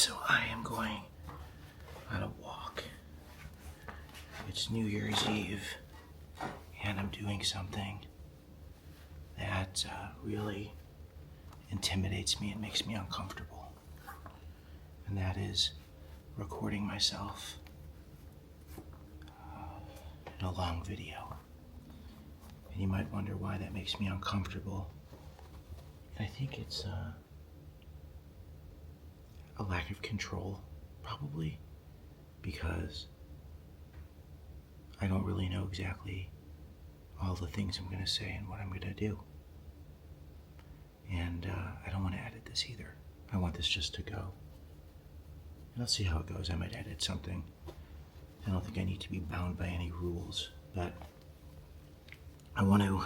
So I am going on a walk. It's New Year's Eve, and I'm doing something that really intimidates me and makes me uncomfortable. And that is recording myself in a long video. And you might wonder why that makes me uncomfortable. And I think it's a lack of control, probably, because I don't really know exactly all the things I'm going to say and what I'm going to do. And I don't want to edit this either. I want this just to go. And I'll see how it goes. I might edit something. I don't think I need to be bound by any rules, but I want to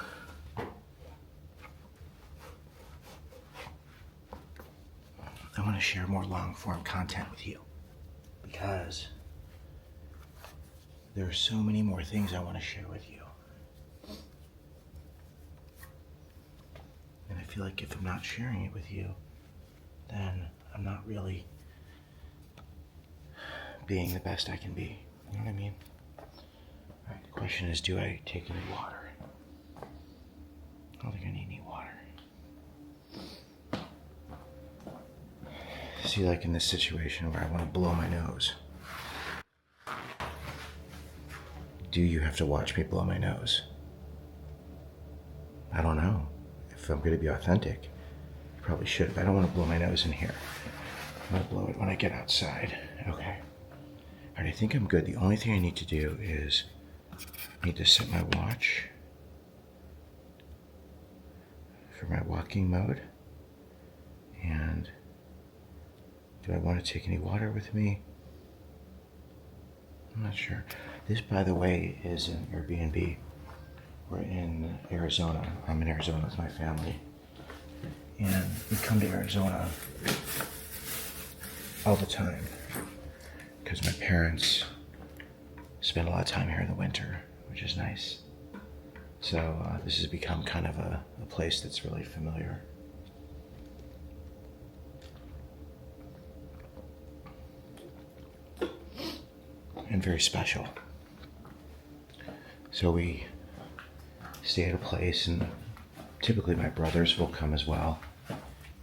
share more long-form content with you, because there are so many more things I want to share with you. And I feel like if I'm not sharing it with you, then I'm not really being the best I can be. You know what I mean? All right, the question is, do I take any water? I don't think I need any water. See, like in this situation where I want to blow my nose, do you have to watch me blow my nose? I don't know. If I'm going to be authentic, I probably should, but I don't want to blow my nose in here. I'm going to blow it when I get outside. Okay. All right, I think I'm good. The only thing I need to do is I need to set my watch for my walking mode. And do I want to take any water with me? I'm not sure. This, by the way, is an Airbnb. We're in Arizona. I'm in Arizona with my family. And we come to Arizona all the time because my parents spend a lot of time here in the winter, which is nice. So this has become kind of a place that's really familiar. And very special. So we stay at a place, and typically my brothers will come as well,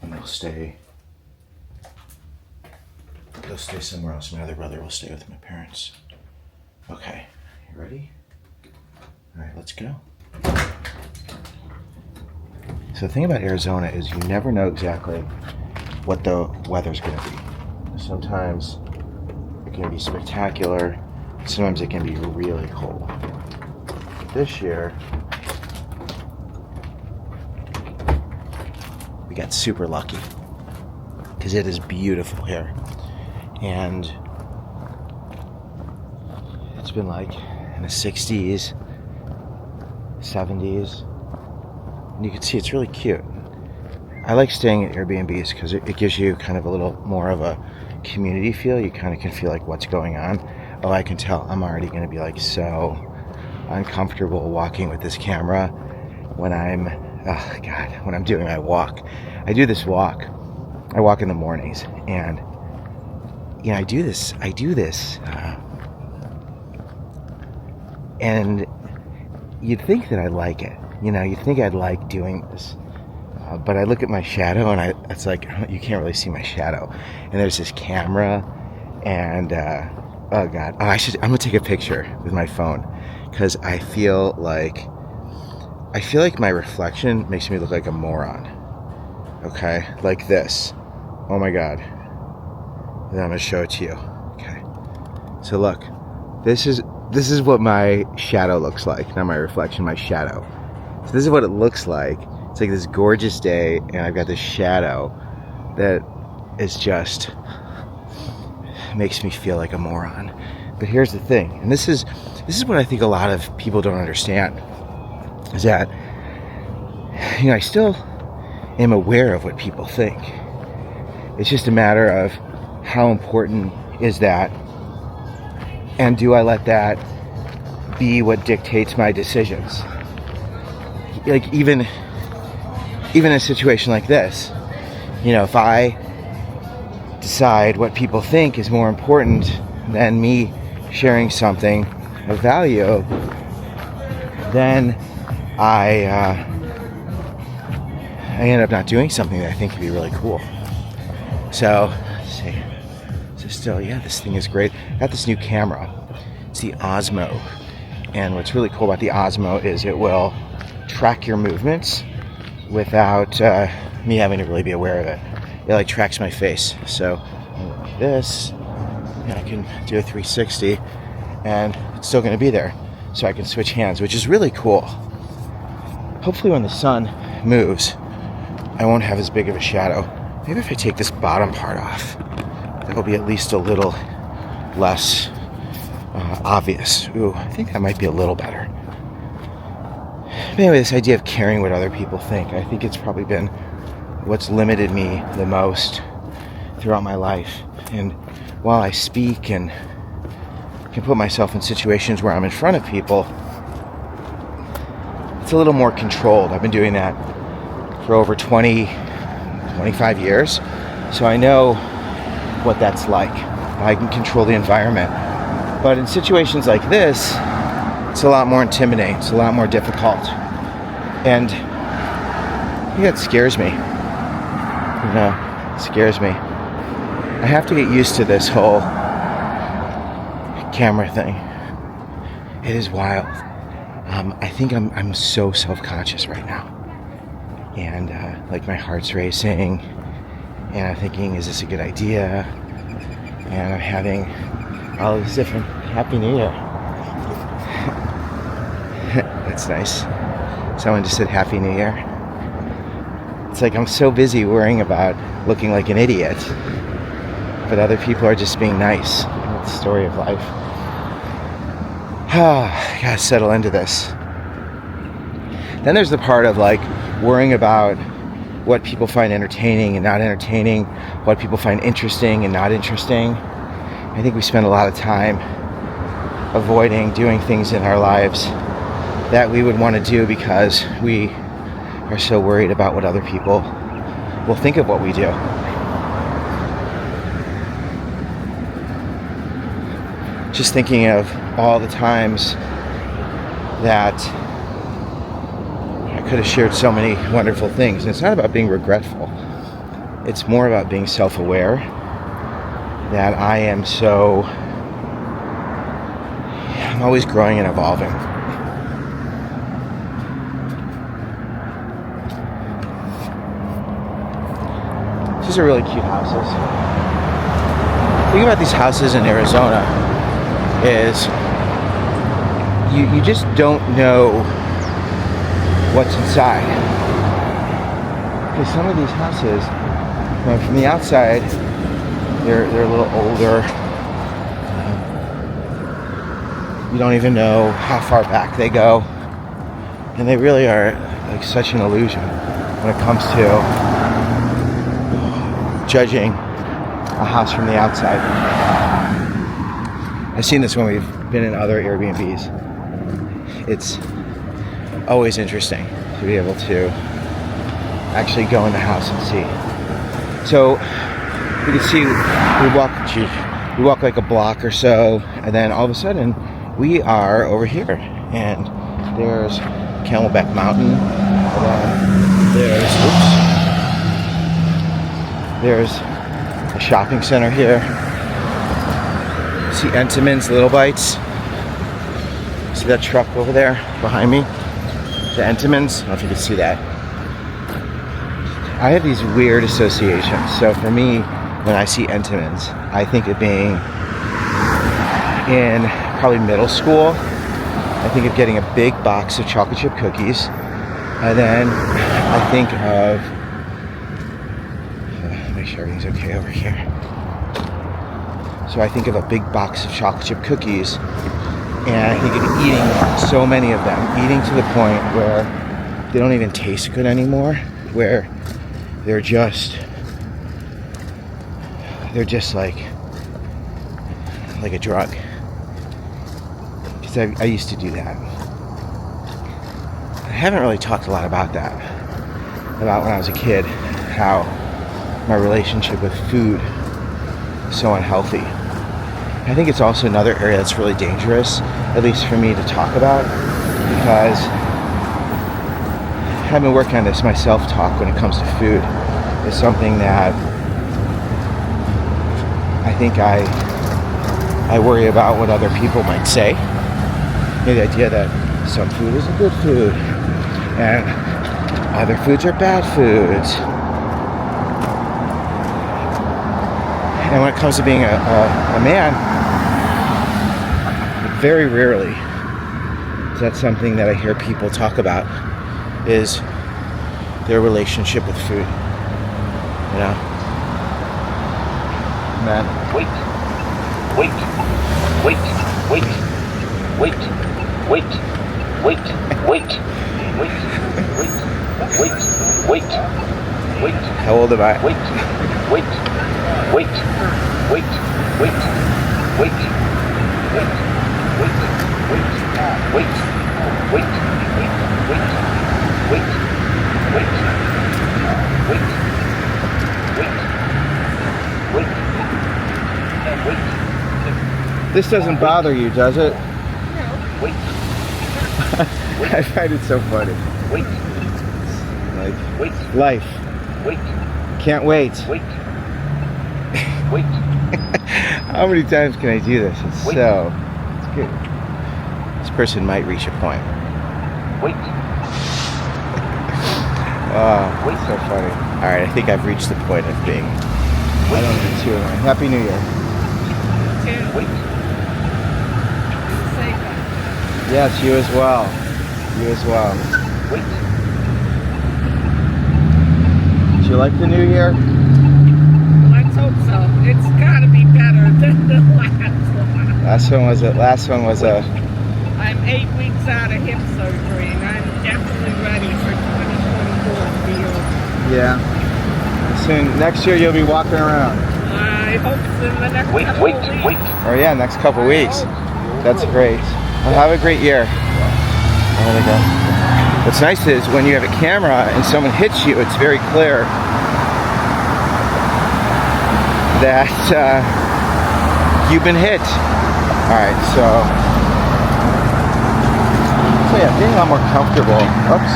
and they'll stay somewhere else. My other brother will stay with my parents. Okay, you ready? All right, let's go. So the thing about Arizona is you never know exactly what the weather's going to be. Sometimes it can be spectacular. Sometimes it can be really cold. This year, we got super lucky because it is beautiful here. And it's been like in the 60s, 70s. And you can see it's really cute. I like staying at Airbnbs because it gives you kind of a little more of a community feel. You kind of can feel like what's going on. Oh, I can tell I'm already going to be like so uncomfortable walking with this camera when I'm doing my walk. I do this walk. I walk in the mornings, and I do this and you'd think that I like it. You'd think I'd like doing this. But I look at my shadow, and it's like, you can't really see my shadow. And there's this camera, and oh God. I'm gonna take a picture with my phone, because I feel like my reflection makes me look like a moron. Okay, like this. Oh my God. And then I'm gonna show it to you. Okay. So look, this is what my shadow looks like. Not my reflection, my shadow. So this is what it looks like. It's like this gorgeous day, and I've got this shadow that is just makes me feel like a moron. But here's the thing, and this is what I think a lot of people don't understand, is that I still am aware of what people think. It's just a matter of how important is that, and do I let that be what dictates my decisions? Like even in a situation like this, if I decide what people think is more important than me sharing something of value, then I end up not doing something that I think could be really cool. So, let's see. So still, yeah, this thing is great. I got this new camera. It's the Osmo. And what's really cool about the Osmo is it will track your movements without me having to really be aware of it. It like tracks my face. So like this, and I can do a 360, and it's still going to be there. So I can switch hands, which is really cool. Hopefully when the sun moves, I won't have as big of a shadow. Maybe if I take this bottom part off, that'll be at least a little less obvious. Ooh, I think that might be a little better. But anyway, this idea of caring what other people think, I think it's probably been what's limited me the most throughout my life. And while I speak and can put myself in situations where I'm in front of people, it's a little more controlled. I've been doing that for over 25 years, so I know what that's like. I can control the environment. But in situations like this, it's a lot more intimidating. It's a lot more difficult. And I think that scares me. You know, it scares me. I have to get used to this whole camera thing. It is wild. I think I'm so self-conscious right now. And like my heart's racing. And I'm thinking, is this a good idea? And I'm having all this different Happy New Year. That's nice. Someone just said Happy New Year. It's like I'm so busy worrying about looking like an idiot, but other people are just being nice. That's the story of life. I gotta settle into this. Then there's the part of like worrying about what people find entertaining and not entertaining, what people find interesting and not interesting. I think we spend a lot of time avoiding doing things in our lives that we would want to do because we are so worried about what other people will think of what we do. Just thinking of all the times that I could have shared so many wonderful things. And it's not about being regretful. It's more about being self-aware that I'm always growing and evolving. These are really cute houses. The thing about these houses in Arizona is you just don't know what's inside. Because some of these houses, from the outside, they're a little older. You don't even know how far back they go. And they really are like such an illusion when it comes to judging a house from the outside. I've seen this when we've been in other Airbnbs. It's always interesting to be able to actually go in the house and see. So you can see we walk like a block or so, and then all of a sudden we are over here, and there's Camelback Mountain, and then there's a shopping center here. See Entenmann's Little Bites. See that truck over there behind me? The Entenmann's. I don't know if you can see that. I have these weird associations. So for me, when I see Entenmann's, I think of being in probably middle school. I think of getting a big box of chocolate chip cookies. And then I think of, make sure everything's okay over here. So I think of a big box of chocolate chip cookies, and I think of eating so many of them, eating to the point where they don't even taste good anymore, where they're just like a drug. Because I used to do that. I haven't really talked a lot about that, about when I was a kid, how my relationship with food so unhealthy. I think it's also another area that's really dangerous, at least for me to talk about, because I've been working on this. My self-talk when it comes to food is something that I think I worry about what other people might say. The idea that some food is a good food and other foods are bad foods. And when it comes to being a man, very rarely is that something that I hear people talk about, is their relationship with food. You know? Man. Wait. Wait. Wait. Wait. Wait. Wait. Wait. Wait. Wait. Wait. Wait. Wait. Wait. How old am I? Wait. Wait. Wait. Wait. Wait. Wait. Wait. Wait. Wait. Wait. Wait. Wait. Wait. Wait. Wait. Wait. Wait. Wait. This doesn't bother you, does it? Wait. I find it so funny. Wait. Like, Wait. life. Wait. Can't wait. Wait. Wait. How many times can I do this? It's Wait. it's good. This person might reach a point. Wait. Oh, Wait. so funny. All right, I think I've reached the point of being. I don't need to. Happy New Year. Wait. Yes, you as well. You as well. Wait. Did you like the New Year? Let's hope so. It's gotta be better than the last one. Last one was a. I'm 8 weeks out of hip surgery and I'm definitely ready for 2024 to be over. Yeah. Soon, next year you'll be walking around. I hope so in the next Wait. couple Wait. of weeks. Wait. Oh yeah, next couple weeks. That's great. Well, have a great year. There we go. What's nice is when you have a camera and someone hits you, it's very clear that you've been hit. All right, so yeah, being a lot more comfortable. Oops.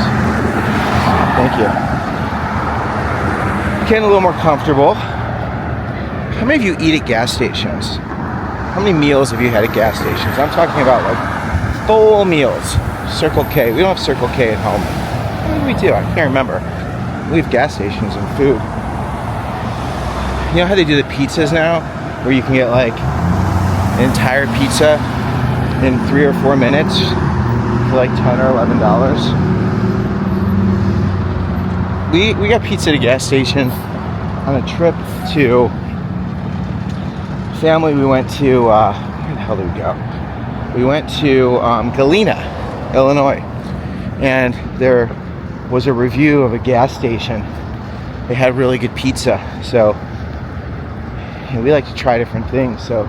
Thank you. Getting a little more comfortable. How many of you eat at gas stations? How many meals have you had at gas stations? I'm talking about like full meals. Circle K. We don't have Circle K at home. What do we do? I can't remember. We have gas stations and food. You know how they do the pizzas now? Where you can get like an entire pizza in 3 or 4 minutes for like $10 or $11. We got pizza at a gas station on a trip to family. We went to where the hell did we go? We went to Galena, Illinois, and there was a review of a gas station. They had really good pizza, so we like to try different things. So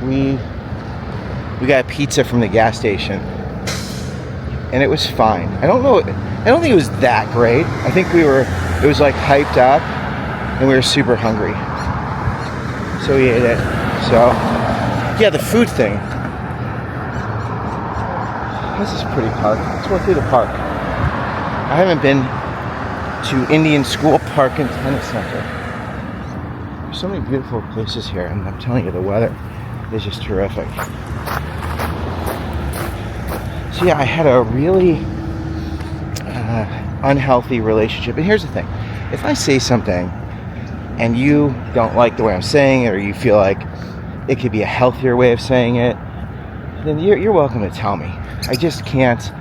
we got pizza from the gas station, and it was fine. I don't think it was that great. I think it was like hyped up, and we were super hungry, so we ate it. So yeah, the food thing. This is a pretty park. Let's go through the park. I haven't been to Indian School Park and Tennis Center. There's so many beautiful places here, and I'm telling you, the weather is just terrific. So yeah, I had a really unhealthy relationship. And here's the thing. If I say something and you don't like the way I'm saying it, or you feel like it could be a healthier way of saying it, then you're welcome to tell me. I just can't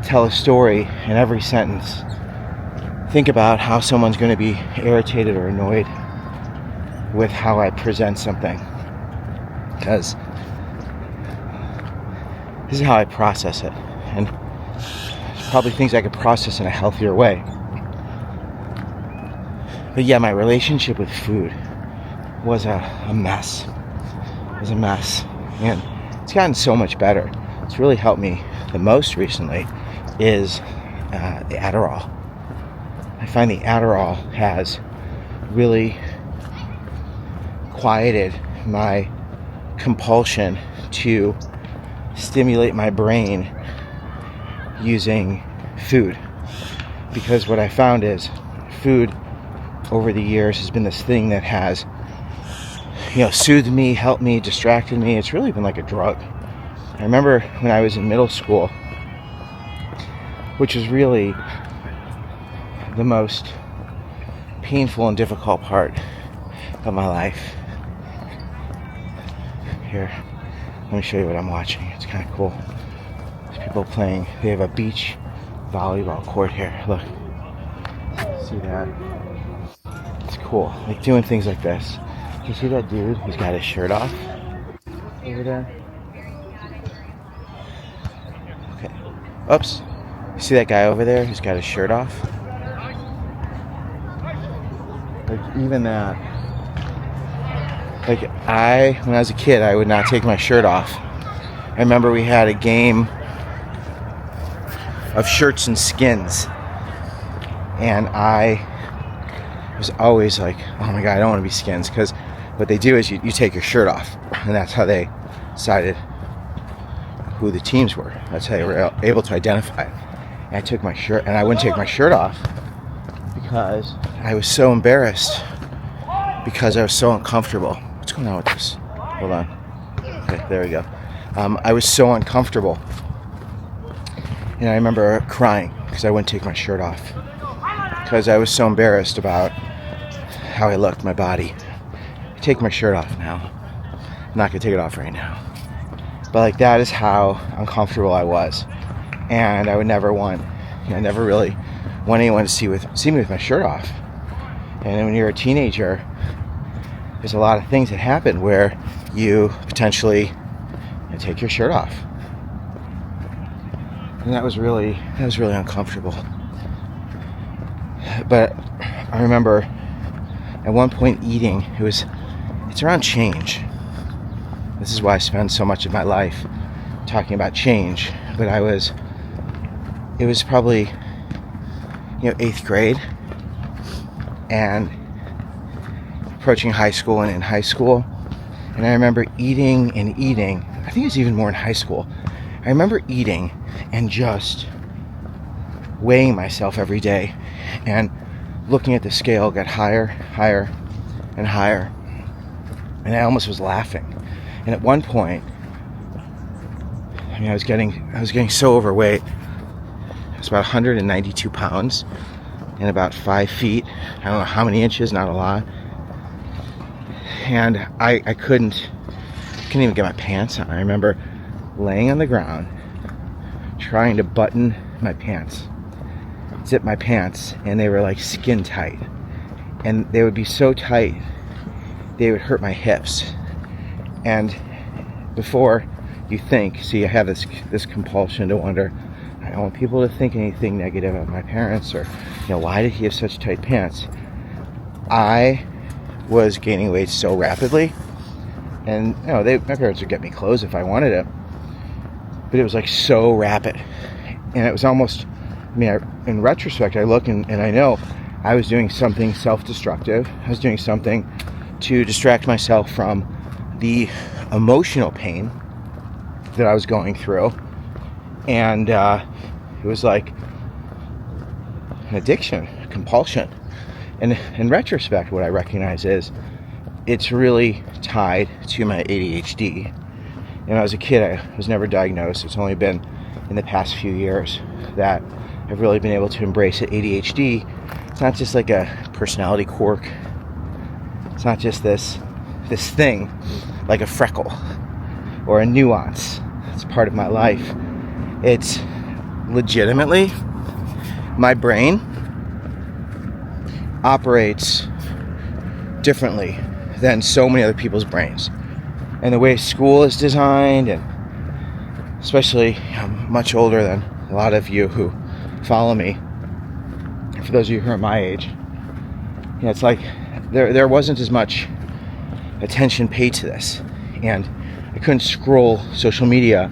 tell a story in every sentence. Think about how someone's going to be irritated or annoyed with how I present something. Because this is how I process it. And there's probably things I could process in a healthier way. But yeah, my relationship with food was a mess. It was a mess. And it's gotten so much better. It's really helped me the most recently is the Adderall. I find the Adderall has really quieted my compulsion to stimulate my brain using food. Because what I found is food over the years has been this thing that has, soothed me, helped me, distracted me. It's really been like a drug. I remember when I was in middle school, which was really the most painful and difficult part of my life. Here, let me show you what I'm watching. It's kind of cool. There's people playing. They have a beach volleyball court here. Look. See that? It's cool. Like doing things like this. You see that dude who's got his shirt off over there? Okay. Oops. You see that guy over there who's got his shirt off? Like even that. Like when I was a kid, I would not take my shirt off. I remember we had a game of shirts and skins. And I was always like, oh my God, I don't want to be skins. Because what they do is you take your shirt off. And that's how they decided who the teams were. That's how they were able to identify it. And I took my shirt, and I wouldn't take my shirt off because I was so embarrassed. Because I was so uncomfortable. What's going on with this? Hold on. Okay, there we go. I was so uncomfortable. And I remember crying because I wouldn't take my shirt off. Because I was so embarrassed about how I looked, my body. I take my shirt off now. I'm not going to take it off right now. But like that is how uncomfortable I was. And I would never want, I never really want anyone to see me with my shirt off. And when you're a teenager, there's a lot of things that happen where you potentially take your shirt off. And that was really uncomfortable. But I remember at one point eating, it's around change. This is why I spend so much of my life talking about change. But it was probably, 8th grade and approaching high school and in high school. And I remember eating. I think it was even more in high school. I remember eating and just weighing myself every day and looking at the scale get higher, and higher. And I almost was laughing. And at one point, I was getting so overweight. I was about 192 pounds and about 5 feet. I don't know how many inches, not a lot. And I couldn't even get my pants on. I remember laying on the ground, trying to button my pants, zip my pants, and they were like skin tight. And they would be so tight, they would hurt my hips. And before you think, see, I have this compulsion to wonder, I don't want people to think anything negative of my parents, or, why did he have such tight pants? I was gaining weight so rapidly, and my parents would get me clothes if I wanted it, but it was like so rapid, and it was almost, in retrospect, I look and I know I was doing something self-destructive. I was doing something to distract myself from the emotional pain that I was going through, and it was like an addiction, a compulsion. And in retrospect, what I recognize is it's really tied to my ADHD. When I was a kid, I was never diagnosed. It's only been in the past few years that I've really been able to embrace it. ADHD, it's not just like a personality quirk. It's not just this thing like a freckle or a nuance. It's part of my life. It's legitimately my brain operates differently than so many other people's brains. And the way school is designed, and especially I'm much older than a lot of you who follow me. And for those of you who are my age, it's like there wasn't as much attention paid to this. And I couldn't scroll social media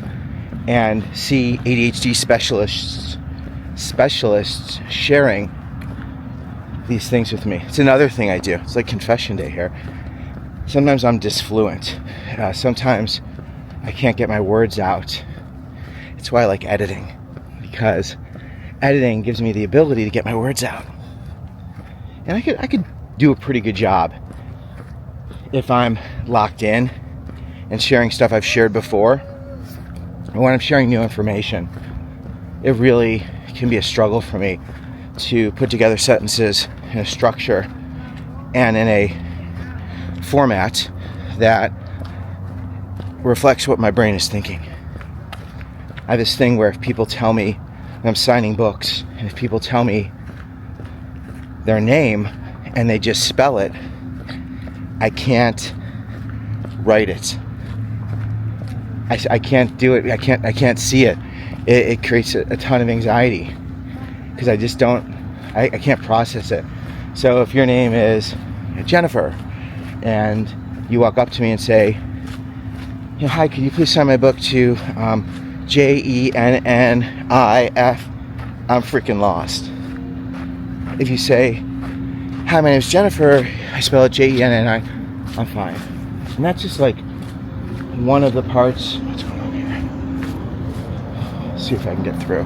and see ADHD specialists sharing these things with me. It's another thing I do. It's like confession day here. Sometimes I'm disfluent. Sometimes I can't get my words out. It's why I like editing, because editing gives me the ability to get my words out. And I could do a pretty good job if I'm locked in and sharing stuff I've shared before. And when I'm sharing new information, it really can be a struggle for me to put together sentences in a structure and in a format that reflects what my brain is thinking. I have this thing where if people tell me I'm signing books, and if people tell me their name and they just spell it, I can't write it. I can't do it. I can't see it. It creates a ton of anxiety because I just don't. I can't process it. So if your name is Jennifer, and you walk up to me and say, "Hi, could you please sign my book to Jennif? I'm freaking lost." If you say, "Hi, my name is Jennifer," I spell it Jenni, I'm fine. And that's just like one of the parts. What's going on here? Let's see if I can get through.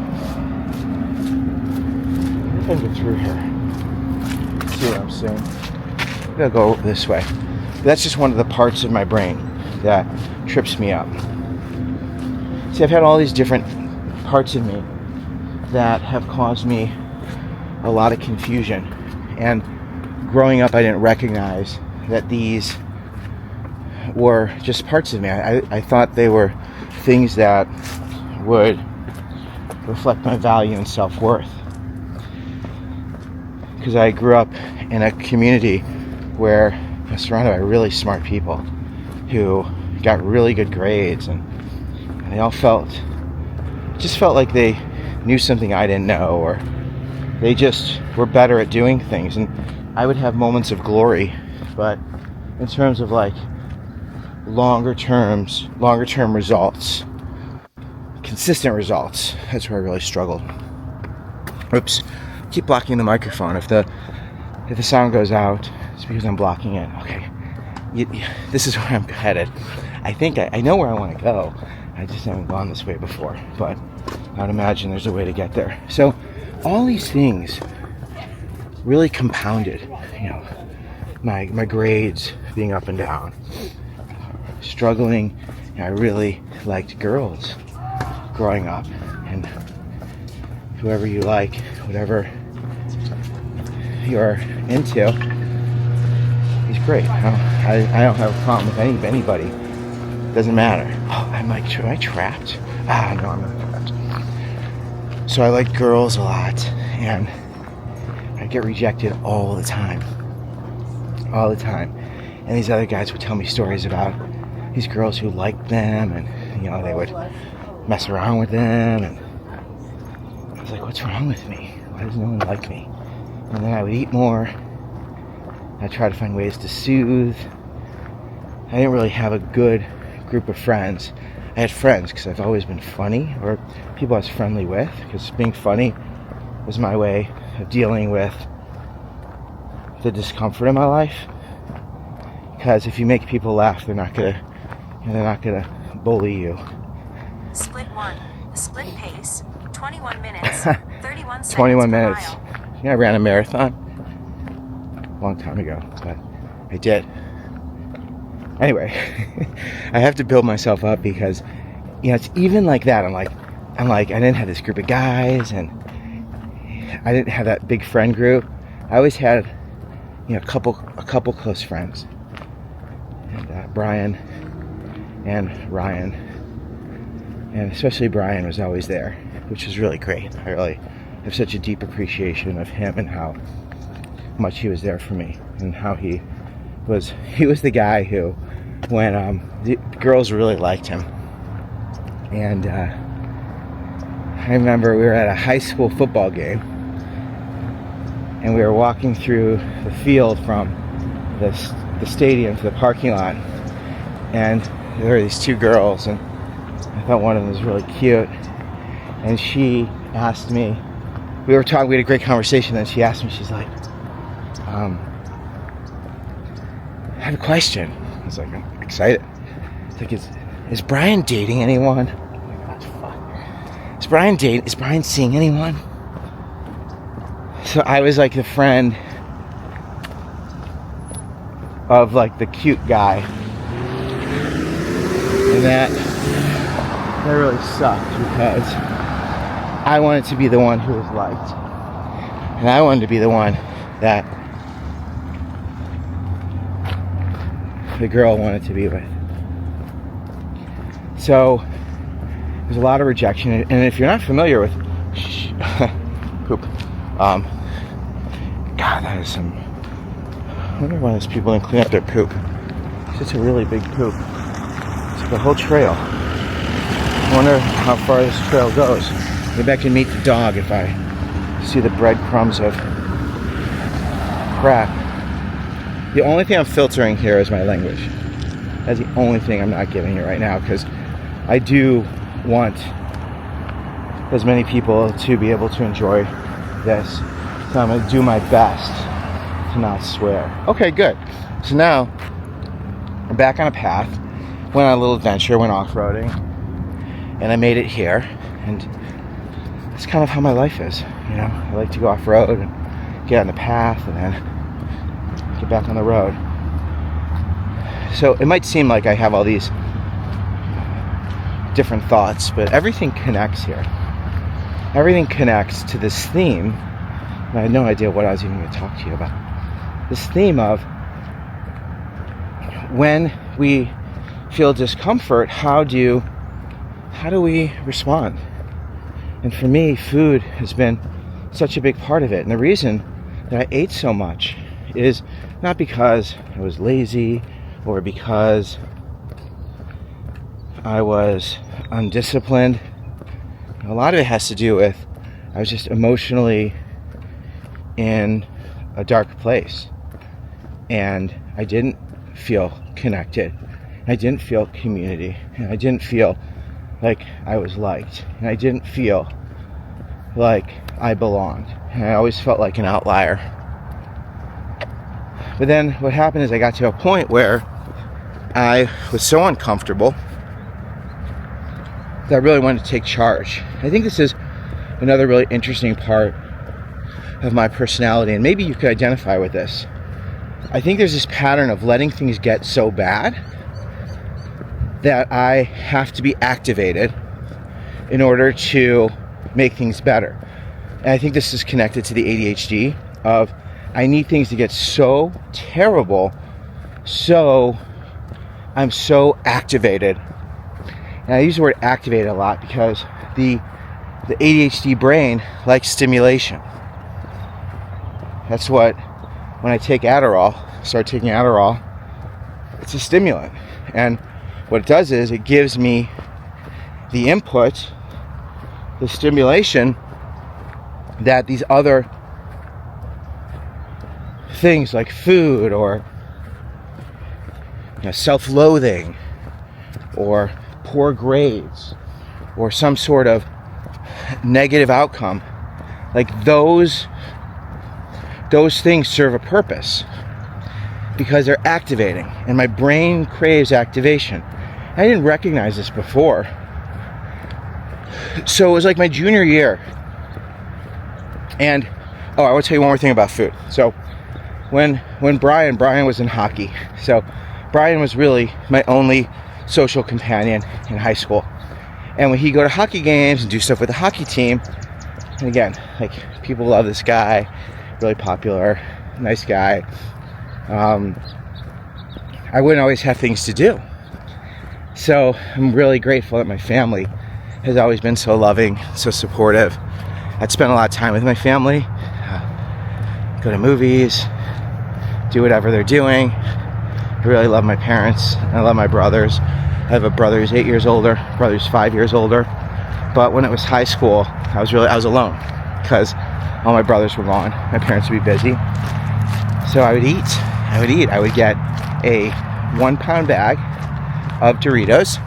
If I can get through here. See what I'm saying? I'm gonna go this way. That's just one of the parts of my brain that trips me up. See, I've had all these different parts of me that have caused me a lot of confusion. And growing up, I didn't recognize that these were just parts of me. I thought they were things that would reflect my value and self-worth. Because I grew up in a community where I was surrounded by really smart people who got really good grades, and they all felt like they knew something I didn't know, or they just were better at doing things. And I would have moments of glory, but in terms of like longer term results, consistent results, that's where I really struggled. Oops, keep blocking the microphone. If the sound goes out, it's because I'm blocking it. Okay, this is where I'm headed. I think I know where I want to go. I just haven't gone this way before, but I would imagine there's a way to get there. So all these things really compounded, my grades being up and down, struggling. I really liked girls growing up, and whoever you like, whatever you're into, he's great. I don't have a problem with anybody. Doesn't matter. Oh, am I trapped? No, I'm not trapped. So I like girls a lot, and I get rejected all the time. And these other guys would tell me stories about these girls who liked them, and they would mess around with them, and I was like, what's wrong with me? Why does no one like me? And then I would eat more. I'd try to find ways to soothe. I didn't really have a good group of friends. I had friends because I've always been funny, or people I was friendly with, because being funny was my way of dealing with the discomfort in my life. Because if you make people laugh, they're not gonna bully you. Split 1. Split pace. 21 minutes. 31 seconds 21 per minutes. mile. I ran a marathon a long time ago, but I did. Anyway, I have to build myself up because, it's even like that. I'm like, I didn't have this group of guys, and I didn't have that big friend group. I always had, a couple close friends, and Brian and Ryan, and especially Brian was always there, which was really great. I really have such a deep appreciation of him and how much he was there for me, and how he was the guy who, when the girls really liked him. And I remember we were at a high school football game, and we were walking through the field from the stadium to the parking lot, and there were these two girls, and I thought one of them was really cute, and she asked me, we had a great conversation, and she asked me, she's like, I have a question. was like, I'm excited. It's like, is Brian dating anyone? Oh my God, fuck. Is Brian seeing anyone? So I was like the friend of like the cute guy. And that really sucked because I wanted to be the one who was liked. And I wanted to be the one that the girl wanted to be with. So there's a lot of rejection. And if you're not familiar with poop, God, that is some... I wonder why those people didn't clean up their poop. It's a really big poop. It's like a whole trail. I wonder how far this trail goes. Maybe I can meet the dog if I see the breadcrumbs of crap. The only thing I'm filtering here is my language. That's the only thing I'm not giving you right now, because I do want as many people to be able to enjoy this. So I'm going to do my best to not swear. Okay, good. So now I'm back on a path. Went on a little adventure, went off-roading, and I made it here. And it's kind of how my life is. You know, I like to go off-road and get on the path and then get back on the road. So it might seem like I have all these different thoughts, but everything connects here. Everything connects to this theme, and I had no idea what I was even going to talk to you about. This theme of when we feel discomfort, how do we respond? And for me, food has been such a big part of it. And the reason that I ate so much is not because I was lazy or because I was undisciplined. A lot of it has to do with I was just emotionally in a dark place. And I didn't feel connected. I didn't feel community. And I didn't feel like I was liked. And I didn't feel like I belonged. And I always felt like an outlier. But then what happened is I got to a point where I was so uncomfortable that I really wanted to take charge. I think this is another really interesting part of my personality, and maybe you could identify with this. I think there's this pattern of letting things get so bad that I have to be activated in order to make things better. And I think this is connected to the ADHD of I need things to get so terrible, so I'm so activated. And I use the word activated a lot because the ADHD brain likes stimulation. That's what, when I take Adderall, start taking Adderall, it's a stimulant. And what it does is it gives me the input, the stimulation that these other things like food or self-loathing or poor grades or some sort of negative outcome, like those things serve a purpose because they're activating, and my brain craves activation. I didn't recognize this before. So it was like my junior year. And I will tell you one more thing about food. So when Brian was in hockey. So Brian was really my only social companion in high school. And when he'd go to hockey games and do stuff with the hockey team, and again, like, people love this guy, really popular, nice guy. I wouldn't always have things to do. So I'm really grateful that my family has always been so loving, so supportive. I'd spend a lot of time with my family, go to movies, do whatever they're doing. I really love my parents. I love my brothers. I have a brother who's 8 years older, brother who's 5 years older. But when it was high school, I was alone because all my brothers were gone. My parents would be busy. So I would eat. I would get a 1 pound bag of Doritos.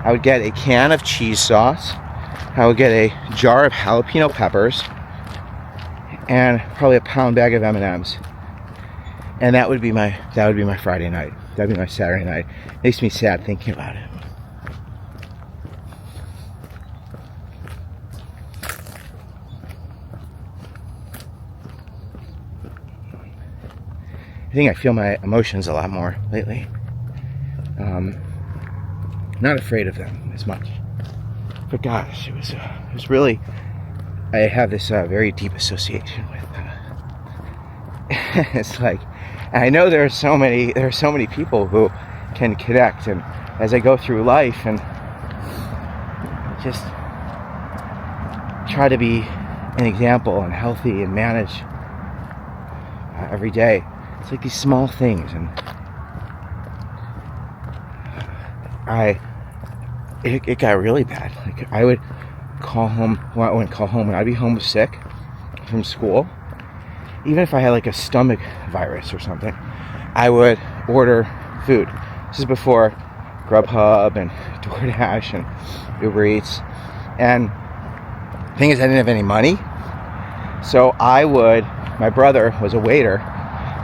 I would get a can of cheese sauce. I would get a jar of jalapeno peppers and probably a pound bag of M&Ms. And that would be my Friday night. That'd be my Saturday night. Makes me sad thinking about it. I think I feel my emotions a lot more lately. Not afraid of them as much. But gosh, it was really, I have this very deep association with, it's like, and I know there are so many people who can connect, and as I go through life and just try to be an example and healthy and manage every day, it's like these small things, and it got really bad. Like I would call home, well, I wouldn't call home, and I'd be home sick from school. Even if I had like a stomach virus or something, I would order food. This is before Grubhub and DoorDash and Uber Eats. And the thing is, I didn't have any money. So my brother was a waiter.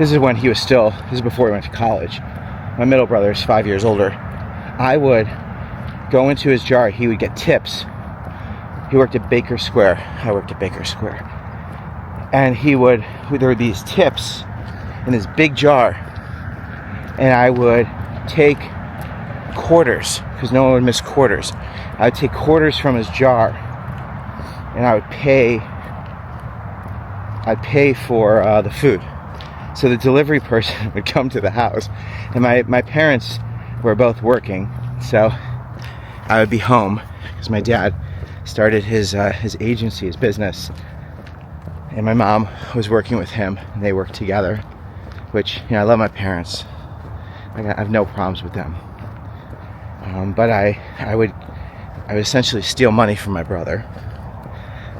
This is before he went to college. My middle brother is 5 years older. I would go into his jar. He would get tips. He worked at Baker Square. I worked at Baker Square. And there would be these tips in this big jar. And I would take quarters, because no one would miss quarters. I would take quarters from his jar, and I'd pay for the food. So the delivery person would come to the house, and my parents were both working, so I would be home because my dad started his agency, his business, and my mom was working with him, and they worked together. Which, I love my parents. I have no problems with them. But I would essentially steal money from my brother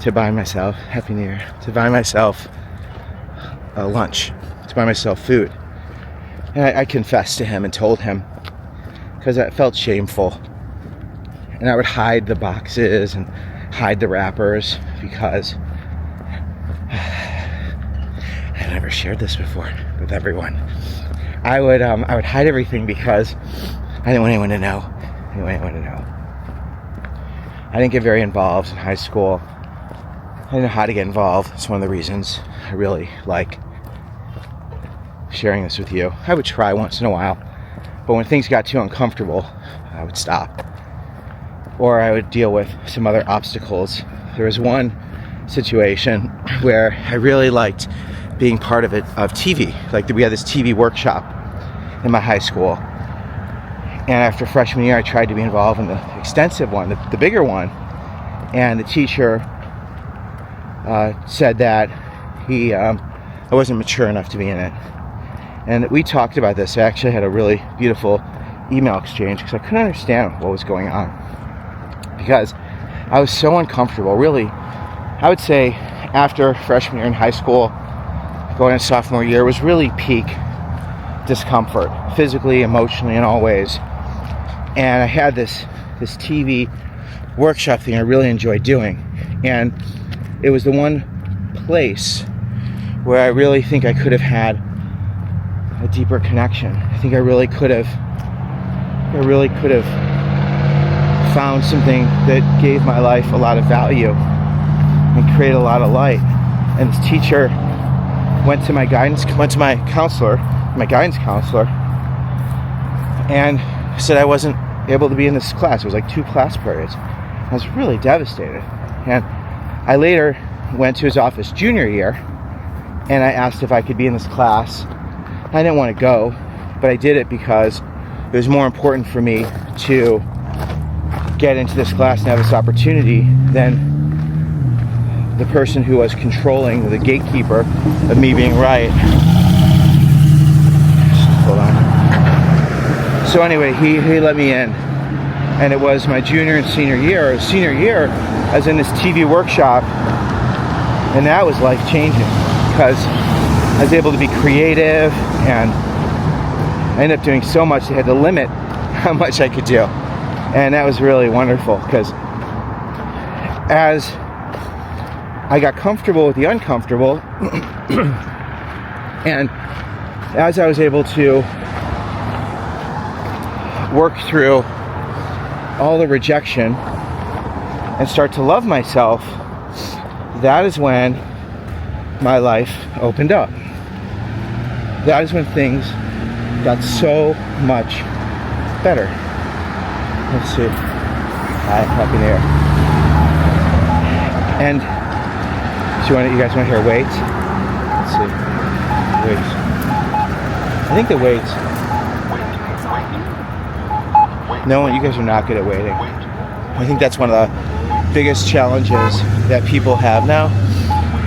to buy myself, Happy New Year, to buy myself lunch, to buy myself food. And I confessed to him and told him, because I felt shameful. And I would hide the boxes and hide the wrappers, because I've never shared this before with everyone. I would hide everything because I didn't want anyone to know. I didn't get very involved in high school. I didn't know how to get involved. It's one of the reasons I really like sharing this with you. I would try once in a while, but when things got too uncomfortable, I would stop. Or I would deal with some other obstacles. There was one situation where I really liked being part of TV. Like, we had this TV workshop in my high school. And after freshman year, I tried to be involved in the extensive one, the bigger one. And the teacher said that I wasn't mature enough to be in it. And we talked about this. I actually had a really beautiful email exchange because I couldn't understand what was going on. Because I was so uncomfortable. Really, I would say after freshman year in high school, going into sophomore year, was really peak discomfort, physically, emotionally, in all ways. And I had this TV workshop thing I really enjoyed doing. And it was the one place where I really think I could have had a deeper connection. I think I really could have found something that gave my life a lot of value and created a lot of light. And this teacher went to my guidance counselor, and said I wasn't able to be in this class. It was like 2 class periods. I was really devastated. And I later went to his office junior year, and I asked if I could be in this class. I didn't want to go, but I did it because it was more important for me to get into this class and have this opportunity than the person who was controlling, the gatekeeper of me being right. Hold on. So anyway, he let me in, and it was my junior and senior year. Senior year, I was in this TV workshop, and that was life-changing because I was able to be creative, and I ended up doing so much they had to limit how much I could do. And that was really wonderful because as I got comfortable with the uncomfortable and as I was able to work through all the rejection and start to love myself, that is when my life opened up. That is when things got so much better. Let's see. Hi, happy New Year. And so you guys want to hear weights? Let's see. Weights. I think the weights. No, you guys are not good at waiting. I think that's one of the biggest challenges that people have now,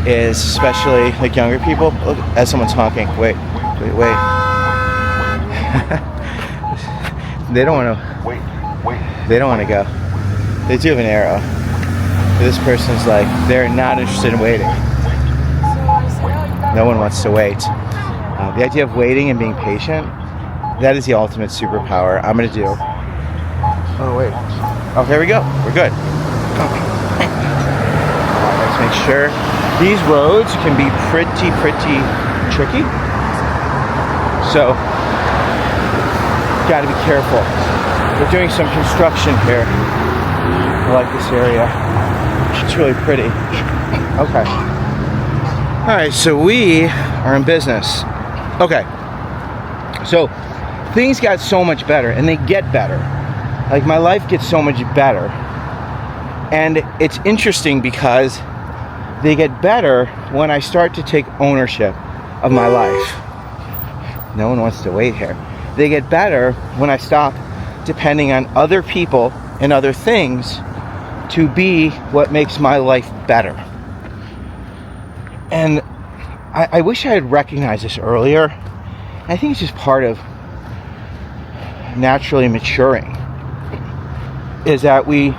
is especially like younger people. Look, as someone's honking. Wait. They don't want to. They don't want to go. They do have an arrow. But this person's like, they're not interested in waiting. No one wants to wait. The idea of waiting and being patient, that is the ultimate superpower. I'm going to do. Oh, wait. Oh, there we go. We're good. Let's make sure. These roads can be pretty tricky. So, got to be careful. We're doing some construction here. I like this area. It's really pretty. Okay. Alright, so we are in business. Okay. So, things got so much better, and they get better. Like, my life gets so much better. And it's interesting because they get better when I start to take ownership of my life. No one wants to wait here. They get better when I stop depending on other people and other things to be what makes my life better. And I wish I had recognized this earlier. I think it's just part of naturally maturing, is that we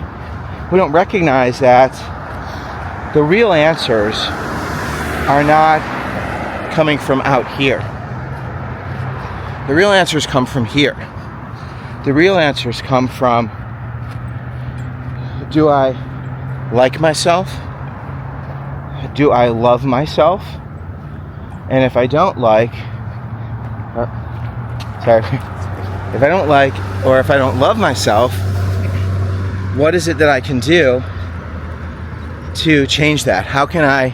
don't recognize that the real answers are not coming from out here. The real answers come from here. The real answers come from, do I like myself? Do I love myself? And if I don't like, if I don't like, or if I don't love myself, what is it that I can do to change that? How can I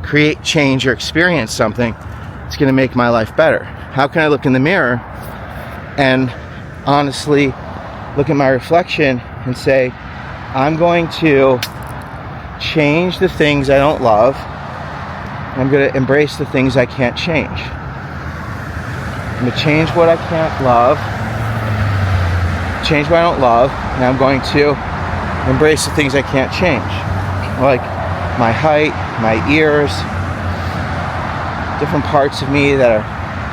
create change or experience something that's going to make my life better? How can I look in the mirror and honestly look at my reflection and say, I'm going to change the things I don't love. I'm going to embrace the things I can't change. I'm going to change what I can't love, change what I don't love, and I'm going to embrace the things I can't change. Like my height, my ears, different parts of me that are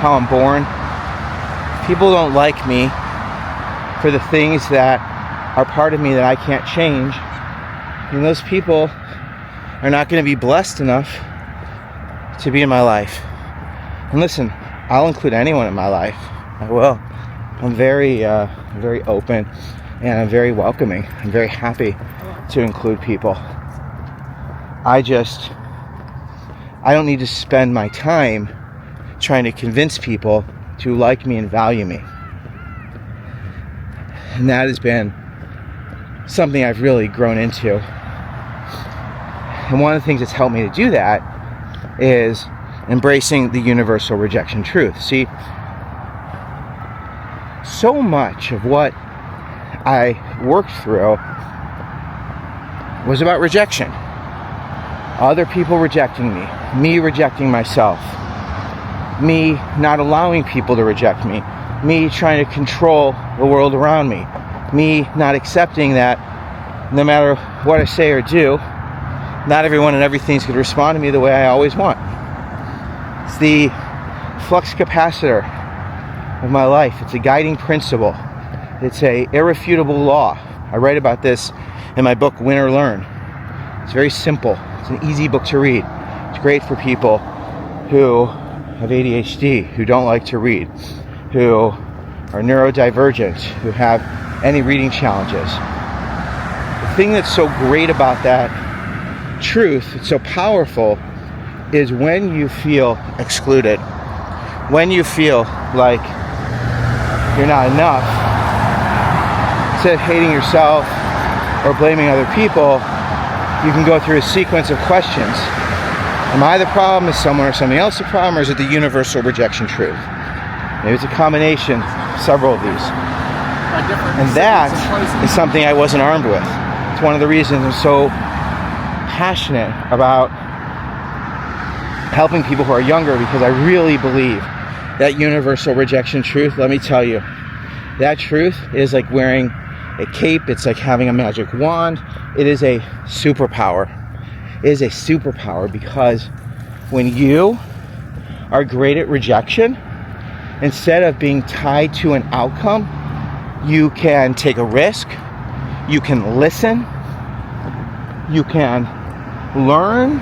how I'm born. People don't like me for the things that are part of me that I can't change. And those people are not going to be blessed enough to be in my life. And listen, I'll include anyone in my life. I will. I'm very open, and I'm very welcoming. I'm very happy to include people. I don't need to spend my time trying to convince people to like me and value me. And that has been something I've really grown into. And one of the things that's helped me to do that is embracing the universal rejection truth. See, so much of what I worked through was about rejection. Other people rejecting me rejecting myself, me not allowing people to reject me trying to control the world around me not accepting that no matter what I say or do, not everyone and everything is going to respond to me the way I always want. It's the flux capacitor of my life. It's a guiding principle. It's a irrefutable law. I write about this in my book, Win or Learn. It's very simple. It's an easy book to read. It's great for people who have ADHD, who don't like to read, who are neurodivergent, who have any reading challenges. The thing that's so great about that truth, it's so powerful, is when you feel excluded, when you feel like you're not enough, instead of hating yourself or blaming other people, you can go through a sequence of questions. Am I the problem? Is someone or something else the problem? Or is it the universal rejection truth? Maybe it's a combination of several of these. And that is something I wasn't armed with. It's one of the reasons I'm so passionate about helping people who are younger, because I really believe that universal rejection truth, let me tell you, that truth is like wearing a cape. It's like having a magic wand. It is a superpower. It is a superpower because when you are great at rejection, instead of being tied to an outcome, you can take a risk, you can listen, you can learn,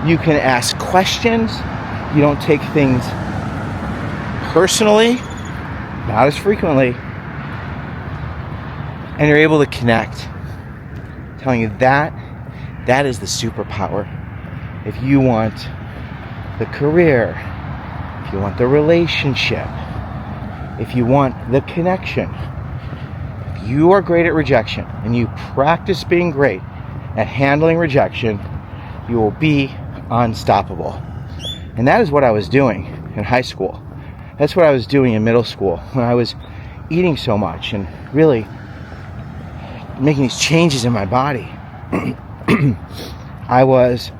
you can ask questions, you don't take things personally, not as frequently, and you're able to connect. I'm telling you, that is the superpower. If you want the career, if you want the relationship, if you want the connection, if you are great at rejection and you practice being great at handling rejection, you will be unstoppable. And that is what I was doing in high school. That's what I was doing in middle school when I was eating so much and really making these changes in my body. I was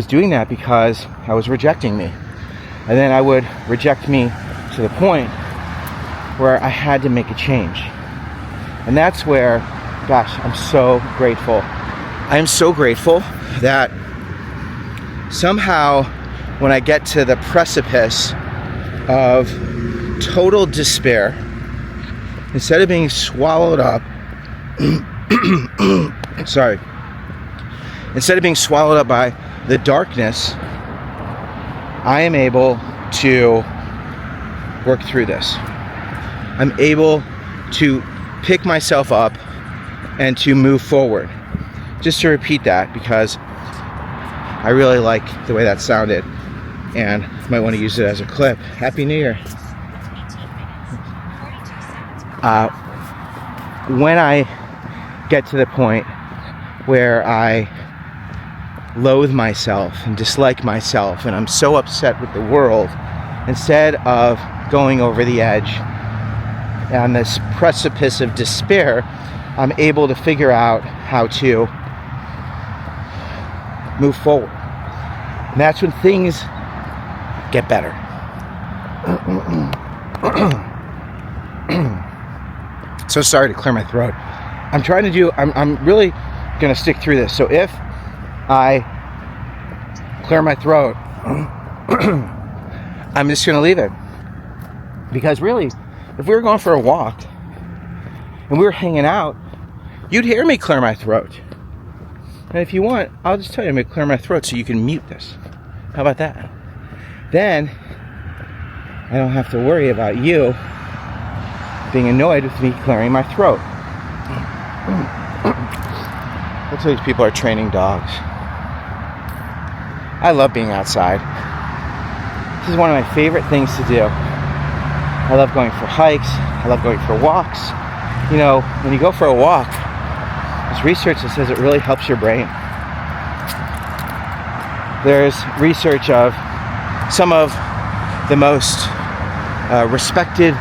doing that because I was rejecting me. And then I would reject me to the point where I had to make a change. And that's where, gosh, I'm so grateful. I am so grateful that somehow when I get to the precipice of total despair, instead of being swallowed up, instead of being swallowed up by the darkness, I am able to work through this. I'm able to pick myself up and to move forward. Just to repeat that, because I really like the way that sounded and might want to use it as a clip. Happy New Year. When I get to the point where I loathe myself and dislike myself and I'm so upset with the world, instead of going over the edge on this precipice of despair, I'm able to figure out how to move forward. And that's when things get better. So sorry to clear my throat. I'm really going to stick through this. So if I clear my throat, I'm just going to leave it. Because really, if we were going for a walk and we were hanging out, you'd hear me clear my throat. And if you want, I'll just tell you I'm going to clear my throat so you can mute this. How about that? Then I don't have to worry about you being annoyed with me clearing my throat. Looks like these people are training dogs. I love being outside. This is one of my favorite things to do. I love going for hikes. I love going for walks. You know, when you go for a walk, there's research that says it really helps your brain. There's research of some of the most respected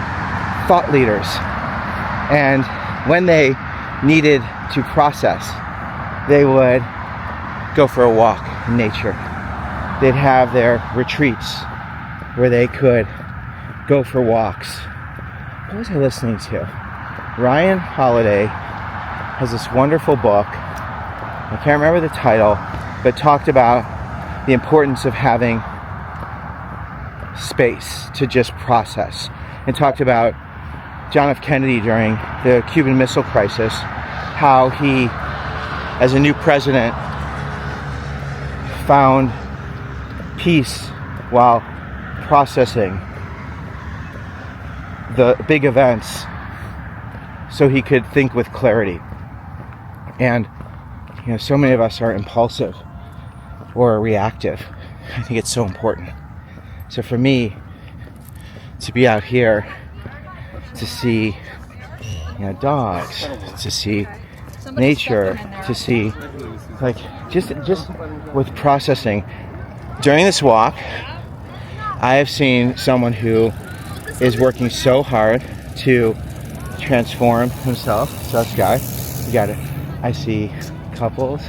thought leaders, and when they needed to process, they would go for a walk in nature. They'd have their retreats where they could go for walks. What was I listening to? Ryan Holiday has this wonderful book. I can't remember the title, but talked about the importance of having space to just process, and talked about John F. Kennedy during the Cuban Missile Crisis, how he, as a new president, found peace while processing the big events so he could think with clarity. And you know, so many of us are impulsive. or reactive. I think it's so important. So for me, to be out here, to see, dogs, to see nature, to see, like, just with processing. During this walk, I have seen someone who is working so hard to transform himself. So that's guy. You got it. I see couples